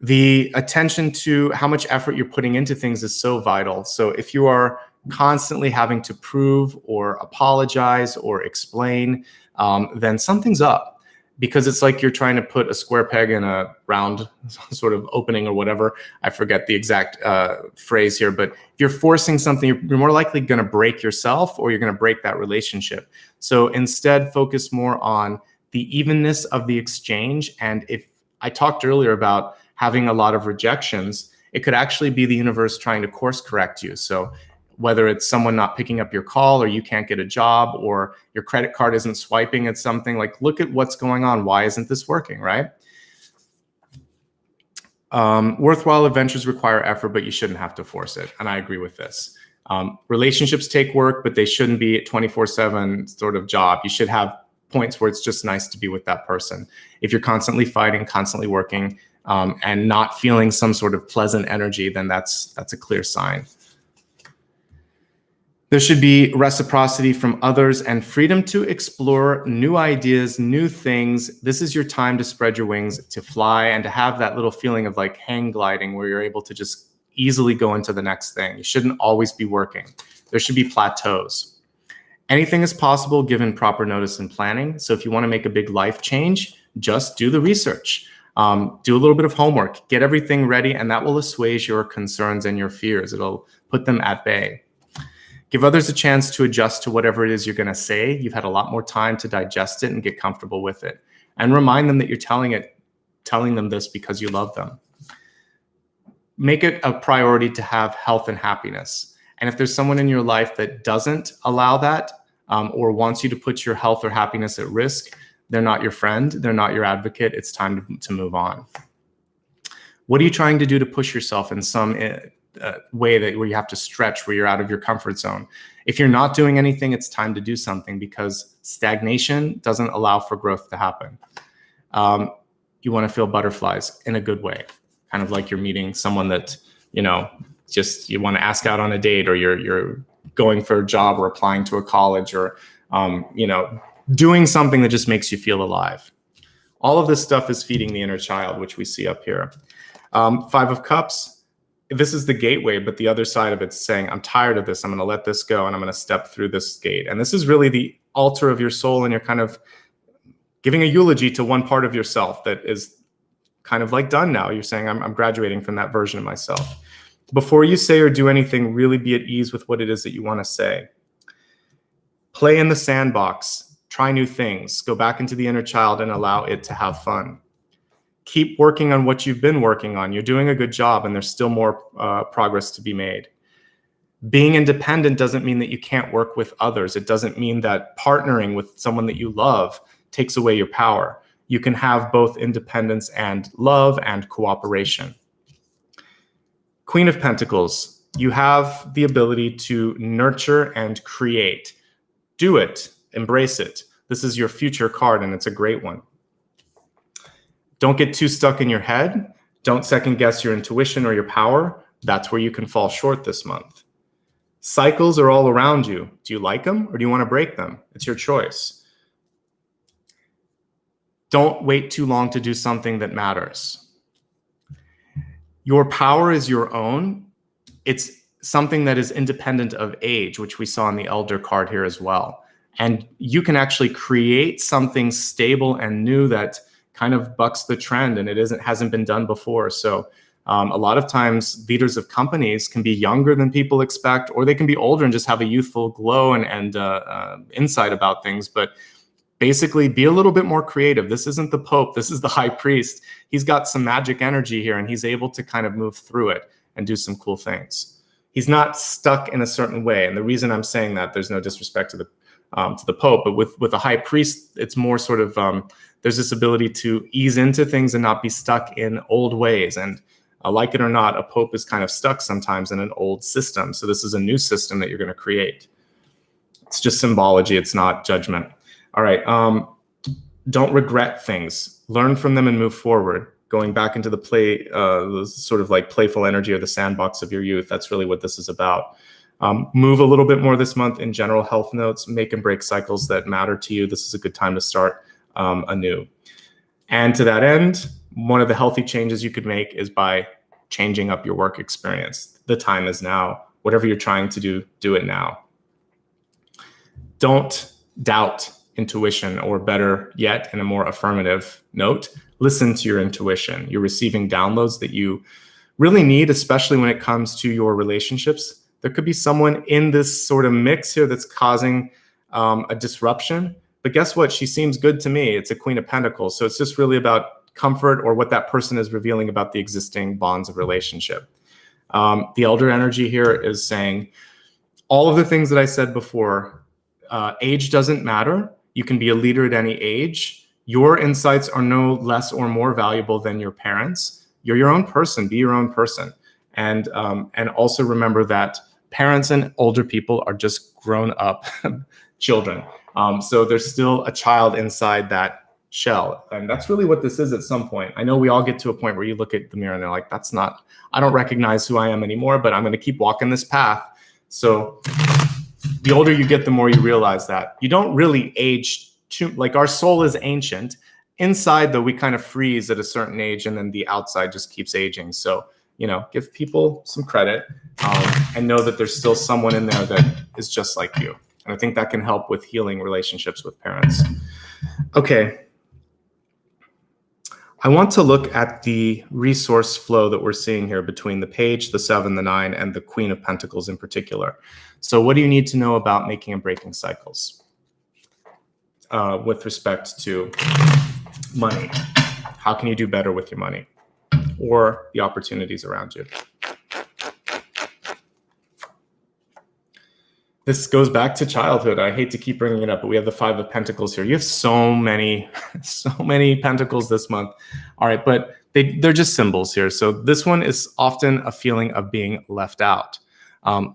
The attention to how much effort you're putting into things is so vital. So if you are constantly having to prove or apologize or explain, then something's up. Because it's like you're trying to put a square peg in a round sort of opening or whatever. I forget the exact phrase here, but if you're forcing something, you're more likely going to break yourself or you're going to break that relationship. So instead, focus more on the evenness of the exchange. And if I talked earlier about having a lot of rejections, it could actually be the universe trying to course correct you. So whether it's someone not picking up your call or you can't get a job or your credit card isn't swiping at something, like look at what's going on. Why isn't this working, right? Worthwhile adventures require effort, but you shouldn't have to force it. And I agree with this. Relationships take work, but they shouldn't be a 24/7 sort of job. You should have points where it's just nice to be with that person. If you're constantly fighting, constantly working, and not feeling some sort of pleasant energy, then that's a clear sign. There should be reciprocity from others and freedom to explore new ideas, new things. This is your time to spread your wings, to fly, and to have that little feeling of like hang gliding where you're able to just easily go into the next thing. You shouldn't always be working. There should be plateaus. Anything is possible given proper notice and planning. So if you want to make a big life change, just do the research. Do a little bit of homework, get everything ready, and that will assuage your concerns and your fears. It'll put them at bay. Give others a chance to adjust to whatever it is you're going to say. You've had a lot more time to digest it and get comfortable with it. And remind them that you're telling them this because you love them. Make it a priority to have health and happiness. And if there's someone in your life that doesn't allow that or wants you to put your health or happiness at risk, they're not your friend. They're not your advocate. It's time to move on. What are you trying to do to push yourself in some way where you have to stretch, where you're out of your comfort zone? If you're not doing anything, it's time to do something, because stagnation doesn't allow for growth to happen. You want to feel butterflies in a good way, kind of like you're meeting someone that, just you want to ask out on a date, or you're going for a job or applying to a college, or doing something that just makes you feel alive. All of this stuff is feeding the inner child, which we see up here. 5 of Cups. This is the gateway, but the other side of it's saying, I'm tired of this. I'm going to let this go and I'm going to step through this gate. And this is really the altar of your soul, and you're kind of giving a eulogy to one part of yourself that is kind of like done now. You're saying, I'm graduating from that version of myself. Before you say or do anything, really be at ease with what it is that you want to say. Play in the sandbox. Try new things. Go back into the inner child and allow it to have fun. Keep working on what you've been working on. You're doing a good job, and there's still more progress to be made. Being independent doesn't mean that you can't work with others. It doesn't mean that partnering with someone that you love takes away your power. You can have both independence and love and cooperation. Queen of Pentacles, you have the ability to nurture and create. Do it. Embrace it. This is your future card, and it's a great one. Don't get too stuck in your head. Don't second guess your intuition or your power. That's where you can fall short this month. Cycles are all around you. Do you like them or do you want to break them? It's your choice. Don't wait too long to do something that matters. Your power is your own. It's something that is independent of age, which we saw in the Elder card here as well. And you can actually create something stable and new that kind of bucks the trend, and hasn't been done before. So a lot of times leaders of companies can be younger than people expect, or they can be older and just have a youthful glow and insight about things. But basically, be a little bit more creative. This isn't the Pope. This is the High Priest. He's got some magic energy here, and he's able to kind of move through it and do some cool things. He's not stuck in a certain way. And the reason I'm saying that, there's no disrespect to the Pope, but with a High Priest, it's more sort of there's this ability to ease into things and not be stuck in old ways. And like it or not, a Pope is kind of stuck sometimes in an old system. So this is a new system that you're going to create. It's just symbology. It's not judgment. All right. Don't regret things. Learn from them and move forward. Going back into the play, sort of like playful energy or the sandbox of your youth. That's really what this is about. Move a little bit more this month in general health notes. Make and break cycles that matter to you. This is a good time to start anew. And to that end, one of the healthy changes you could make is by changing up your work experience. The time is now. Whatever you're trying to do, do it now. Don't doubt intuition, or better yet, in a more affirmative note, listen to your intuition. You're receiving downloads that you really need, especially when it comes to your relationships. There could be someone in this sort of mix here that's causing a disruption. But guess what? She seems good to me. It's a Queen of Pentacles. So it's just really about comfort or what that person is revealing about the existing bonds of relationship. The elder energy here is saying all of the things that I said before. Age doesn't matter. You can be a leader at any age. Your insights are no less or more valuable than your parents. You're your own person. Be your own person. And also remember that parents and older people are just grown up children. So there's still a child inside that shell. And that's really what this is at some point. I know we all get to a point where you look at the mirror and they're like, I don't recognize who I am anymore, but I'm going to keep walking this path. So the older you get, the more you realize that you don't really age too, like our soul is ancient. Inside, though, we kind of freeze at a certain age, and then the outside just keeps aging. So, give people some credit and know that there's still someone in there that is just like you. And I think that can help with healing relationships with parents. Okay. I want to look at the resource flow that we're seeing here between the Page, the 7, the 9, and the Queen of Pentacles in particular. So what do you need to know about making and breaking cycles with respect to money? How can you do better with your money or the opportunities around you? This goes back to childhood. I hate to keep bringing it up, but we have the 5 of Pentacles here. You have so many pentacles this month. All right, but they're just symbols here. So this one is often a feeling of being left out,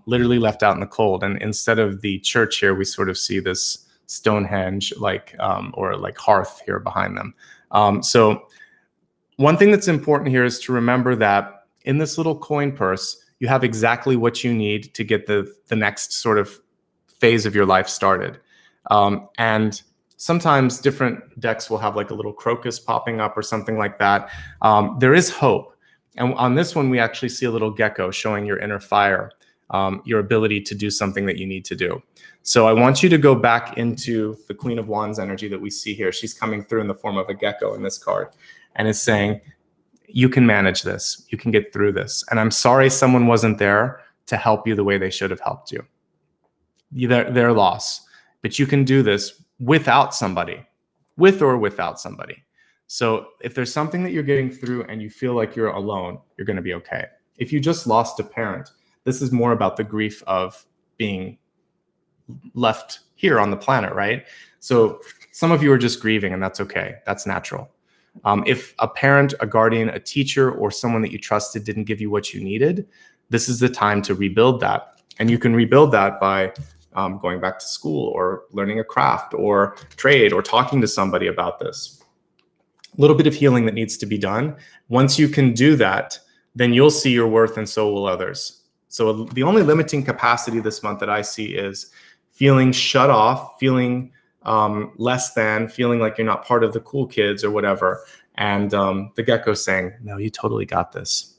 literally left out in the cold. And instead of the church here, we sort of see this Stonehenge or hearth here behind them. So one thing that's important here is to remember that in this little coin purse, you have exactly what you need to get the next sort of phase of your life started. And sometimes different decks will have like a little crocus popping up or something like that. There is hope. And on this one, we actually see a little gecko showing your inner fire, your ability to do something that you need to do. So I want you to go back into the Queen of Wands energy that we see here. She's coming through in the form of a gecko in this card and is saying, you can manage this. You can get through this. And I'm sorry someone wasn't there to help you the way they should have helped you. Their loss. But you can do this without somebody, with or without somebody. So if there's something that you're getting through and you feel like you're alone, you're going to be okay. If you just lost a parent, this is more about the grief of being left here on the planet, right? So some of you are just grieving, and that's okay. That's natural. If a parent, a guardian, a teacher, or someone that you trusted didn't give you what you needed, this is the time to rebuild that. And you can rebuild that by going back to school or learning a craft or trade or talking to somebody about this. A little bit of healing that needs to be done. Once you can do that, then you'll see your worth and so will others. So the only limiting capacity this month that I see is feeling shut off, feeling less than, feeling like you're not part of the cool kids or whatever. And the gecko saying, no, you totally got this.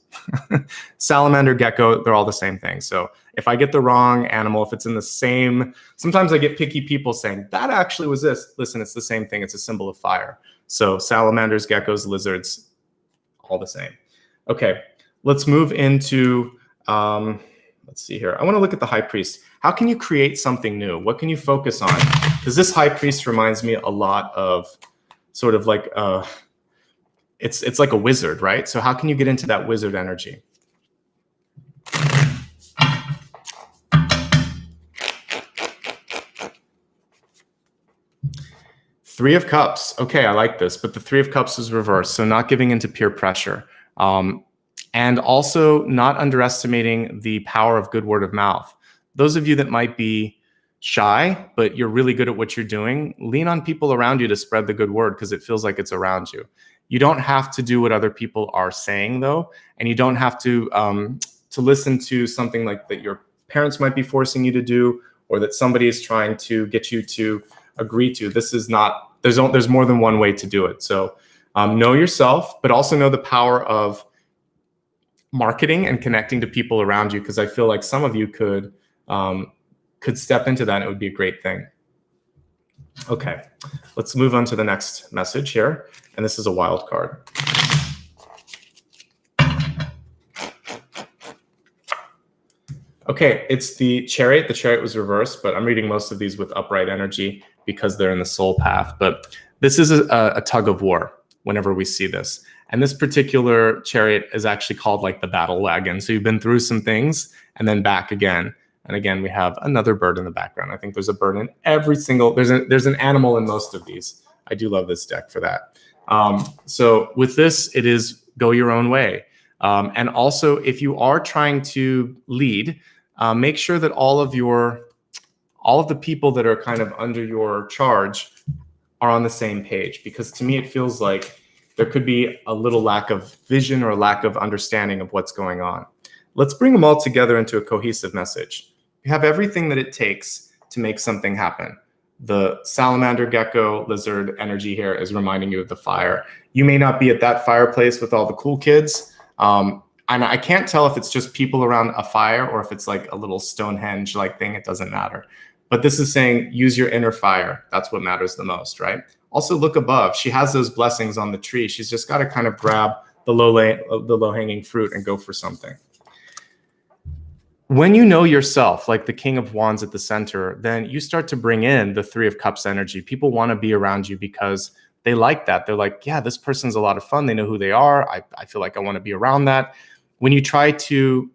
Salamander, gecko, they're all the same thing. So if I get the wrong animal, if it's in the same, sometimes I get picky people saying, that actually was this. Listen, it's the same thing. It's a symbol of fire. So salamanders, geckos, lizards, all the same. Okay, let's move into, let's see here. I want to look at the High Priest. How can you create something new? What can you focus on? Because this High Priest reminds me a lot of sort of like, it's like a wizard, right? So how can you get into that wizard energy? Three of Cups. Okay, I like this, but the Three of Cups is reversed. So not giving into peer pressure. And also not underestimating the power of good word of mouth. Those of you that might be shy, but you're really good at what you're doing, lean on people around you to spread the good word because it feels like it's around you. You don't have to do what other people are saying, though, and you don't have to listen to something like that your parents might be forcing you to do, or that somebody is trying to get you to agree to. This is not. There's more than one way to do it. So know yourself, but also know the power of marketing and connecting to people around you, because I feel like some of you could step into that and it would be a great thing. Okay, let's move on to the next message here. And this is a wild card. Okay, it's the Chariot. The Chariot was reversed, but I'm reading most of these with upright energy because they're in the soul path. But this is a tug of war whenever we see this. And this particular Chariot is actually called like the battle wagon. So you've been through some things and then back again. And again, we have another bird in the background. I think there's a bird in every single, there's an animal in most of these. I do love this deck for that. So with this, it is go your own way. And also, if you are trying to lead, make sure that all of the people that are kind of under your charge are on the same page, because to me it feels like there could be a little lack of vision or a lack of understanding of what's going on. Let's bring them all together into a cohesive message. You have everything that it takes to make something happen. The salamander, gecko, lizard energy here is reminding you of the fire. You may not be at that fireplace with all the cool kids. And I can't tell if it's just people around a fire or if it's like a little Stonehenge-like thing. It doesn't matter. But this is saying use your inner fire. That's what matters the most, right? Also look above. She has those blessings on the tree. She's just got to kind of grab the low-hanging fruit and go for something. When you know yourself, like the King of Wands at the center, then you start to bring in the Three of Cups energy. People want to be around you because they like that. They're like, yeah, this person's a lot of fun. They know who they are. I feel like I want to be around that. When you try to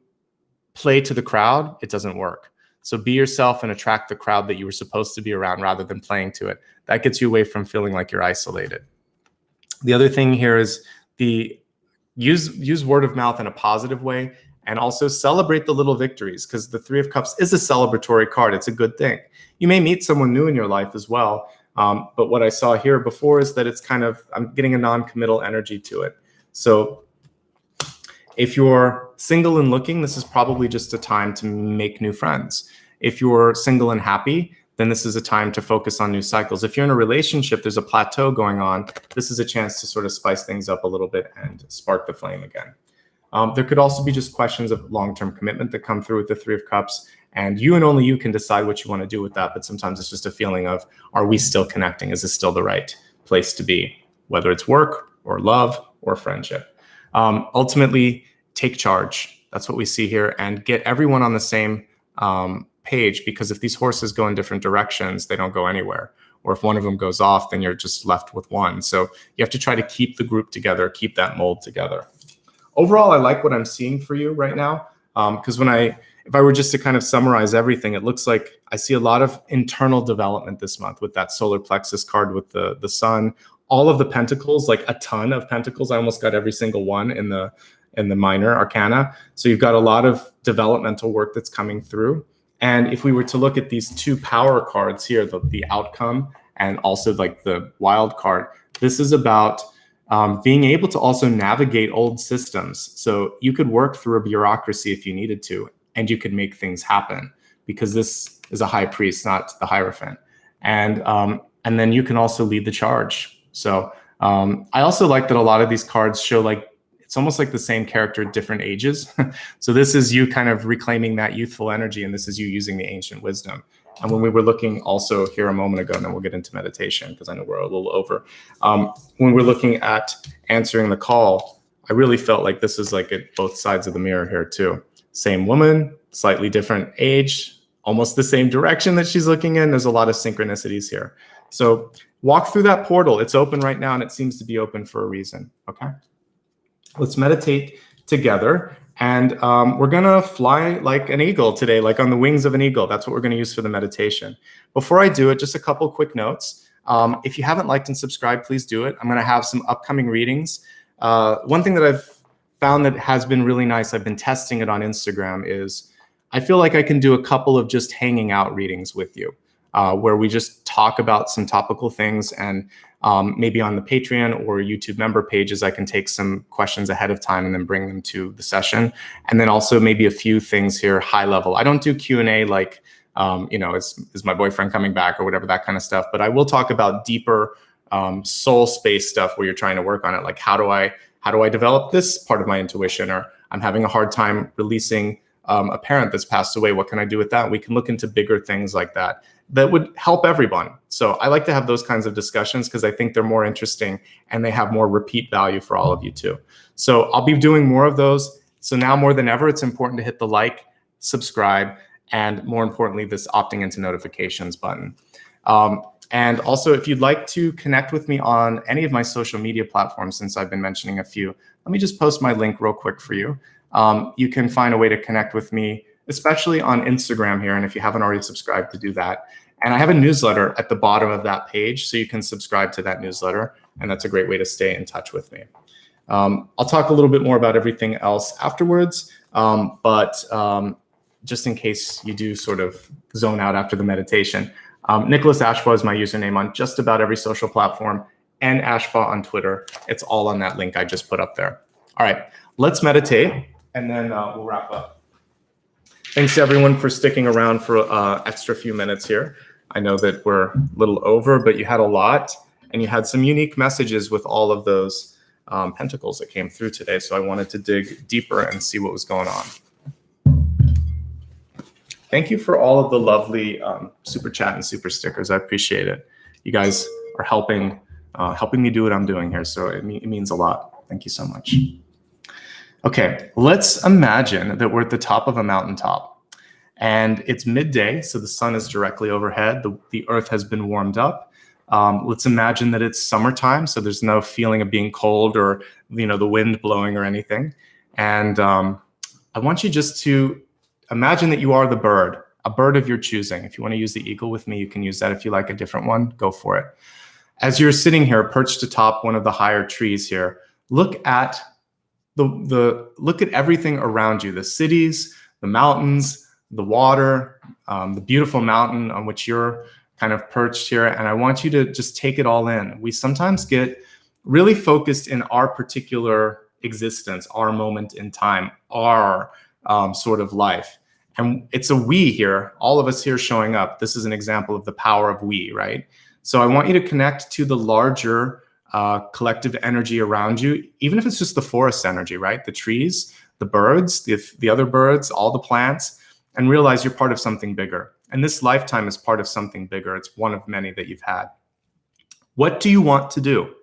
play to the crowd, it doesn't work. So be yourself and attract the crowd that you were supposed to be around rather than playing to it. That gets you away from feeling like you're isolated. The other thing here is use word of mouth in a positive way, and also celebrate the little victories, because the Three of Cups is a celebratory card. It's a good thing. You may meet someone new in your life as well. But what I saw here before is that it's kind of, I'm getting a non-committal energy to it. So if you're single and looking, this is probably just a time to make new friends. If you're single and happy, then this is a time to focus on new cycles. If you're in a relationship, there's a plateau going on, this is a chance to sort of spice things up a little bit and spark the flame again. There could also be just questions of long-term commitment that come through with the Three of Cups, and you and only you can decide what you want to do with that. But sometimes it's just a feeling of, are we still connecting? Is this still the right place to be? Whether it's work or love or friendship. Ultimately, take charge. That's what we see here, and get everyone on the same page, because if these horses go in different directions, they don't go anywhere. Or if one of them goes off, then you're just left with one. So you have to try to keep the group together, keep that mold together. Overall, I like what I'm seeing for you right now, because if I were just to kind of summarize everything, it looks like I see a lot of internal development this month with that solar plexus card with the sun, all of the pentacles, like a ton of pentacles. I almost got every single one in the minor arcana. So you've got a lot of developmental work that's coming through. And if we were to look at these two power cards here, the outcome and also like the wild card, this is about being able to also navigate old systems. So you could work through a bureaucracy if you needed to, and you could make things happen, because this is a high priest, not the Hierophant. And then you can also lead the charge. So I also like that a lot of these cards show like, it's almost like the same character at different ages. So this is you kind of reclaiming that youthful energy, and this is you using the ancient wisdom. And when we were looking also here a moment ago, and then we'll get into meditation because I know we're a little over. When we're looking at answering the call, I really felt like this is like at both sides of the mirror here too. Same woman, slightly different age, almost the same direction that she's looking in. There's a lot of synchronicities here. So walk through that portal. It's open right now, and it seems to be open for a reason, okay? Let's meditate together. And we're going to fly like an eagle today, like on the wings of an eagle. That's what we're going to use for the meditation. Before I do it, just a couple quick notes. If you haven't liked and subscribed, please do it. I'm going to have some upcoming readings. One thing that I've found that has been really nice, I've been testing it on Instagram, is I feel like I can do a couple of just hanging out readings with you, where we just talk about some topical things, and maybe on the Patreon or YouTube member pages, I can take some questions ahead of time and then bring them to the session. And then also maybe a few things here, high level. I don't do Q&A like, is my boyfriend coming back or whatever, that kind of stuff. But I will talk about deeper soul space stuff where you're trying to work on it. Like, how do I develop this part of my intuition? Or I'm having a hard time releasing a parent that's passed away. What can I do with that? We can look into bigger things like that that would help everyone. So I like to have those kinds of discussions because I think they're more interesting and they have more repeat value for all of you too. So I'll be doing more of those. So now more than ever, it's important to hit the like, subscribe, and more importantly, this opting into notifications button. And also, if you'd like to connect with me on any of my social media platforms, since I've been mentioning a few, let me just post my link real quick for you. You can find a way to connect with me, especially on Instagram here. And if you haven't already subscribed, to do that. And I have a newsletter at the bottom of that page, so you can subscribe to that newsletter. And that's a great way to stay in touch with me. I'll talk a little bit more about everything else afterwards, but just in case you do sort of zone out after the meditation, Nicholas Ashbaugh is my username on just about every social platform, and Ashbaugh on Twitter. It's all on that link I just put up there. All right, let's meditate, and then we'll wrap up. Thanks everyone for sticking around for extra few minutes here. I know that we're a little over, but you had a lot, and you had some unique messages with all of those pentacles that came through today. So I wanted to dig deeper and see what was going on. Thank you for all of the lovely super chat and super stickers. I appreciate it. You guys are helping me do what I'm doing here. So it means a lot. Thank you so much. Okay, let's imagine that we're at the top of a mountaintop and it's midday. So the sun is directly overhead. The earth has been warmed up. Let's imagine that it's summertime. So there's no feeling of being cold or, the wind blowing or anything. And I want you just to imagine that you are the bird, a bird of your choosing. If you want to use the eagle with me, you can use that. If you like a different one, go for it. As you're sitting here perched atop one of the higher trees here, look at look at everything around you, the cities, the mountains, the water, the beautiful mountain on which you're kind of perched here. And I want you to just take it all in. We sometimes get really focused in our particular existence, our moment in time, our sort of life. And it's a we here, all of us here showing up. This is an example of the power of we, right? So I want you to connect to the larger collective energy around you, even if it's just the forest energy, right? The trees, the birds, the other birds, all the plants, and realize you're part of something bigger. And this lifetime is part of something bigger. It's one of many that you've had. What do you want to do?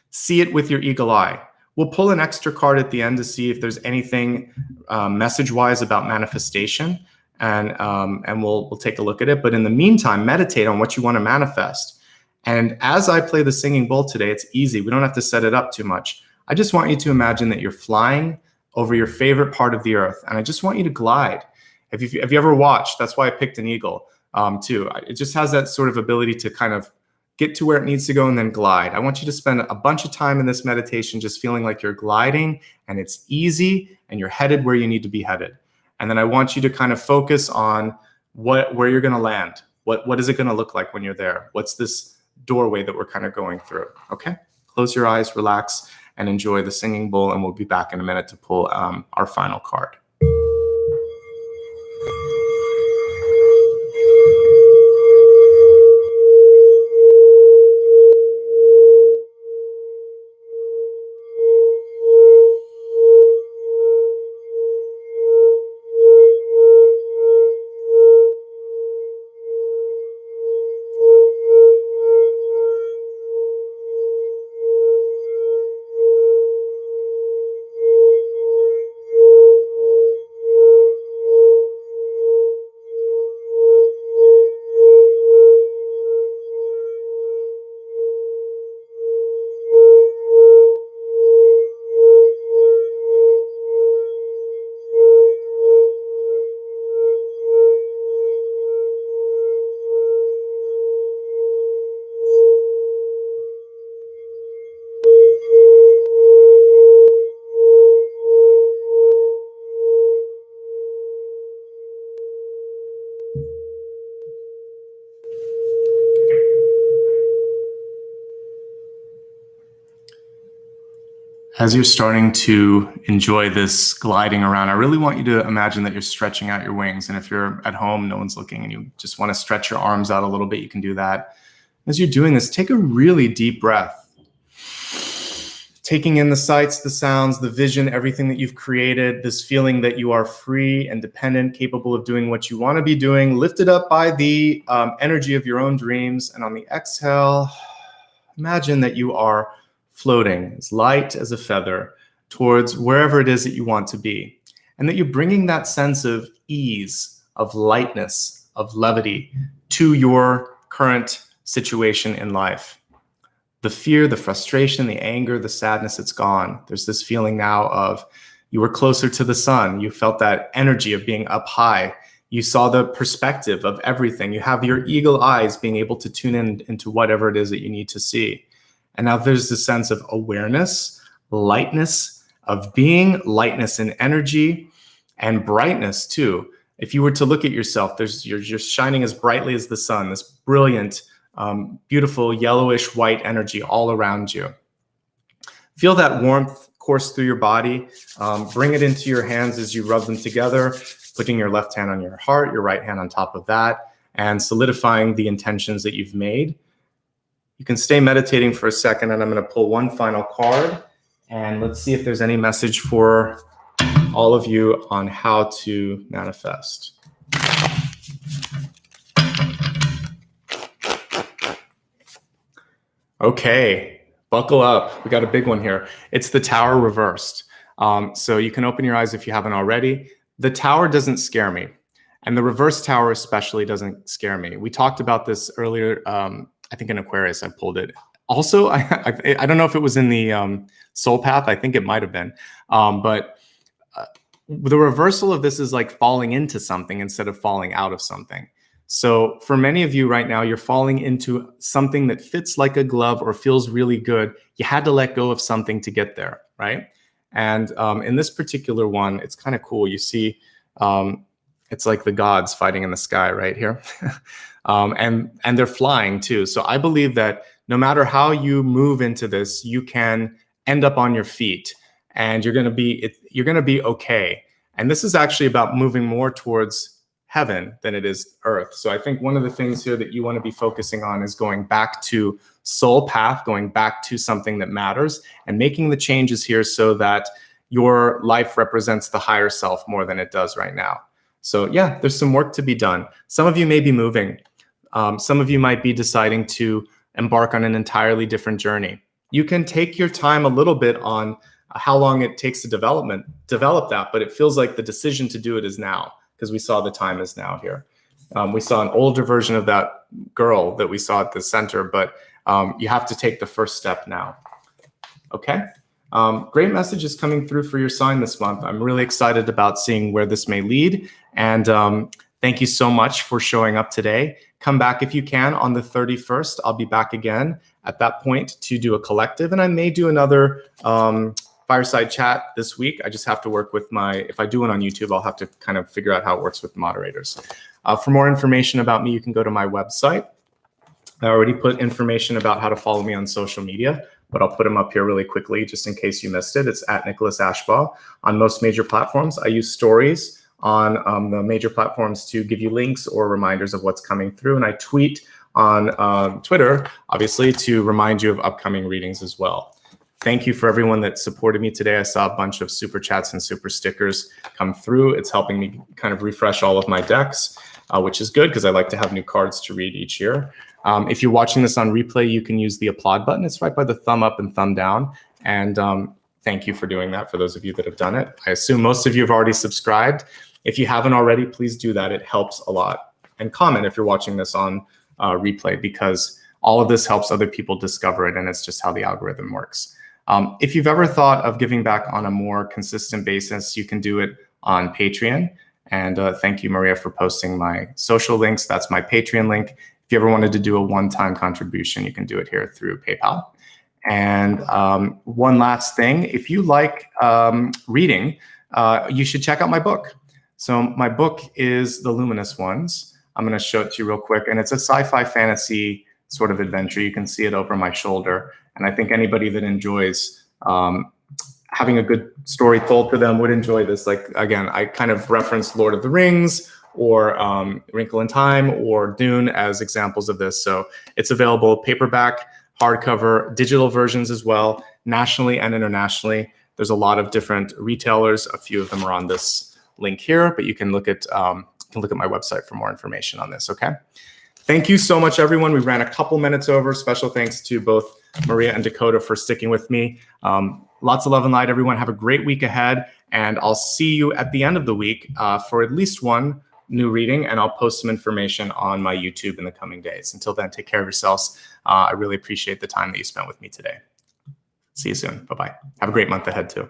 See it with your eagle eye. We'll pull an extra card at the end to see if there's anything message-wise about manifestation, and we'll take a look at it. But in the meantime, meditate on what you want to manifest. And as I play the singing bowl today, it's easy. We don't have to set it up too much. I just want you to imagine that you're flying over your favorite part of the earth, and I just want you to glide. Have you ever watched? That's why I picked an eagle too. It just has that sort of ability to kind of get to where it needs to go and then glide. I want you to spend a bunch of time in this meditation just feeling like you're gliding and it's easy and you're headed where you need to be headed. And then I want you to kind of focus on where you're going to land. What is it going to look like when you're there? What's this doorway that we're kind of going through? Okay, close your eyes, relax, and enjoy the singing bowl. And we'll be back in a minute to pull our final card. As you're starting to enjoy this gliding around, I really want you to imagine that you're stretching out your wings. And if you're at home, no one's looking, and you just want to stretch your arms out a little bit, you can do that. As you're doing this, take a really deep breath. taking in the sights, the sounds, the vision, everything that you've created, this feeling that you are free, independent, capable of doing what you want to be doing, lifted up by the energy of your own dreams. And on the exhale, imagine that you are floating as light as a feather towards wherever it is that you want to be. And that you're bringing that sense of ease, of lightness, of levity to your current situation in life. The fear, the frustration, the anger, the sadness, it's gone. There's this feeling now of you were closer to the sun. You felt that energy of being up high. You saw the perspective of everything. You have your eagle eyes being able to tune in into whatever it is that you need to see. And now there's this sense of awareness, lightness of being, lightness in energy, and brightness too. If you were to look at yourself, you're shining as brightly as the sun, this brilliant, beautiful yellowish white energy all around you. Feel that warmth course through your body. Bring it into your hands as you rub them together, putting your left hand on your heart, your right hand on top of that, and solidifying the intentions that you've made. You can stay meditating for a second, and I'm going to pull one final card, and let's see if there's any message for all of you on how to manifest. Okay, buckle up. We got a big one here. It's the Tower reversed. So you can open your eyes if you haven't already. The Tower doesn't scare me. And the reverse Tower especially doesn't scare me. We talked about this earlier. I think in Aquarius, I pulled it. Also, I don't know if it was in the Soul Path. I think it might have been. But the reversal of this is like falling into something instead of falling out of something. So for many of you right now, you're falling into something that fits like a glove or feels really good. You had to let go of something to get there, right? And in this particular one, it's kind of cool. You see, it's like the gods fighting in the sky right here. And they're flying too. So I believe that no matter how you move into this, you can end up on your feet and you're going to be okay. And this is actually about moving more towards heaven than it is earth. So I think one of the things here that you want to be focusing on is going back to soul path, going back to something that matters and making the changes here so that your life represents the higher self more than it does right now. So yeah, there's some work to be done. Some of you may be moving. Some of you might be deciding to embark on an entirely different journey. You can take your time a little bit on how long it takes to develop that, but it feels like the decision to do it is now, because we saw the time is now here. We saw an older version of that girl that we saw at the center, but you have to take the first step now. Okay. Great messages coming through for your sign this month. I'm really excited about seeing where this may lead. And thank you so much for showing up today. Come back if you can on the 31st. I'll be back again at that point to do a collective. And I may do another fireside chat this week. I just have to work with if I do one on YouTube, I'll have to kind of figure out how it works with the moderators. For more information about me, you can go to my website. I already put information about how to follow me on social media, but I'll put them up here really quickly just in case you missed it. It's at Nicholas Ashbaugh on most major platforms. I use stories on the major platforms to give you links or reminders of what's coming through. And I tweet on Twitter, obviously, to remind you of upcoming readings as well. Thank you for everyone that supported me today. I saw a bunch of super chats and super stickers come through. It's helping me kind of refresh all of my decks, which is good because I like to have new cards to read each year. If you're watching this on replay, you can use the applaud button. It's right by the thumb up and thumb down. And thank you for doing that for those of you that have done it. I assume most of you have already subscribed. If you haven't already, please do that. It helps a lot. And comment if you're watching this on replay, because all of this helps other people discover it, and it's just how the algorithm works. If you've ever thought of giving back on a more consistent basis, you can do it on Patreon. And thank you, Maria, for posting my social links. That's my Patreon link. If you ever wanted to do a one-time contribution, you can do it here through PayPal. And one last thing, if you like reading, you should check out my book. So my book is The Luminous Ones. I'm going to show it to you real quick. And it's a sci-fi fantasy sort of adventure. You can see it over my shoulder. And I think anybody that enjoys having a good story told to them would enjoy this. Like, again, I kind of referenced Lord of the Rings or Wrinkle in Time or Dune as examples of this. So it's available paperback, hardcover, digital versions as well. nationally and internationally. There's a lot of different retailers. A few of them are on this link here, but you can look at my website for more information on this, okay? Thank you so much, everyone. We ran a couple minutes over. Special thanks to both Maria and Dakota for sticking with me. Lots of love and light, everyone. Have a great week ahead, and I'll see you at the end of the week for at least one new reading, and I'll post some information on my YouTube in the coming days. Until then, take care of yourselves. I really appreciate the time that you spent with me today. See you soon. Bye-bye. Have a great month ahead, too.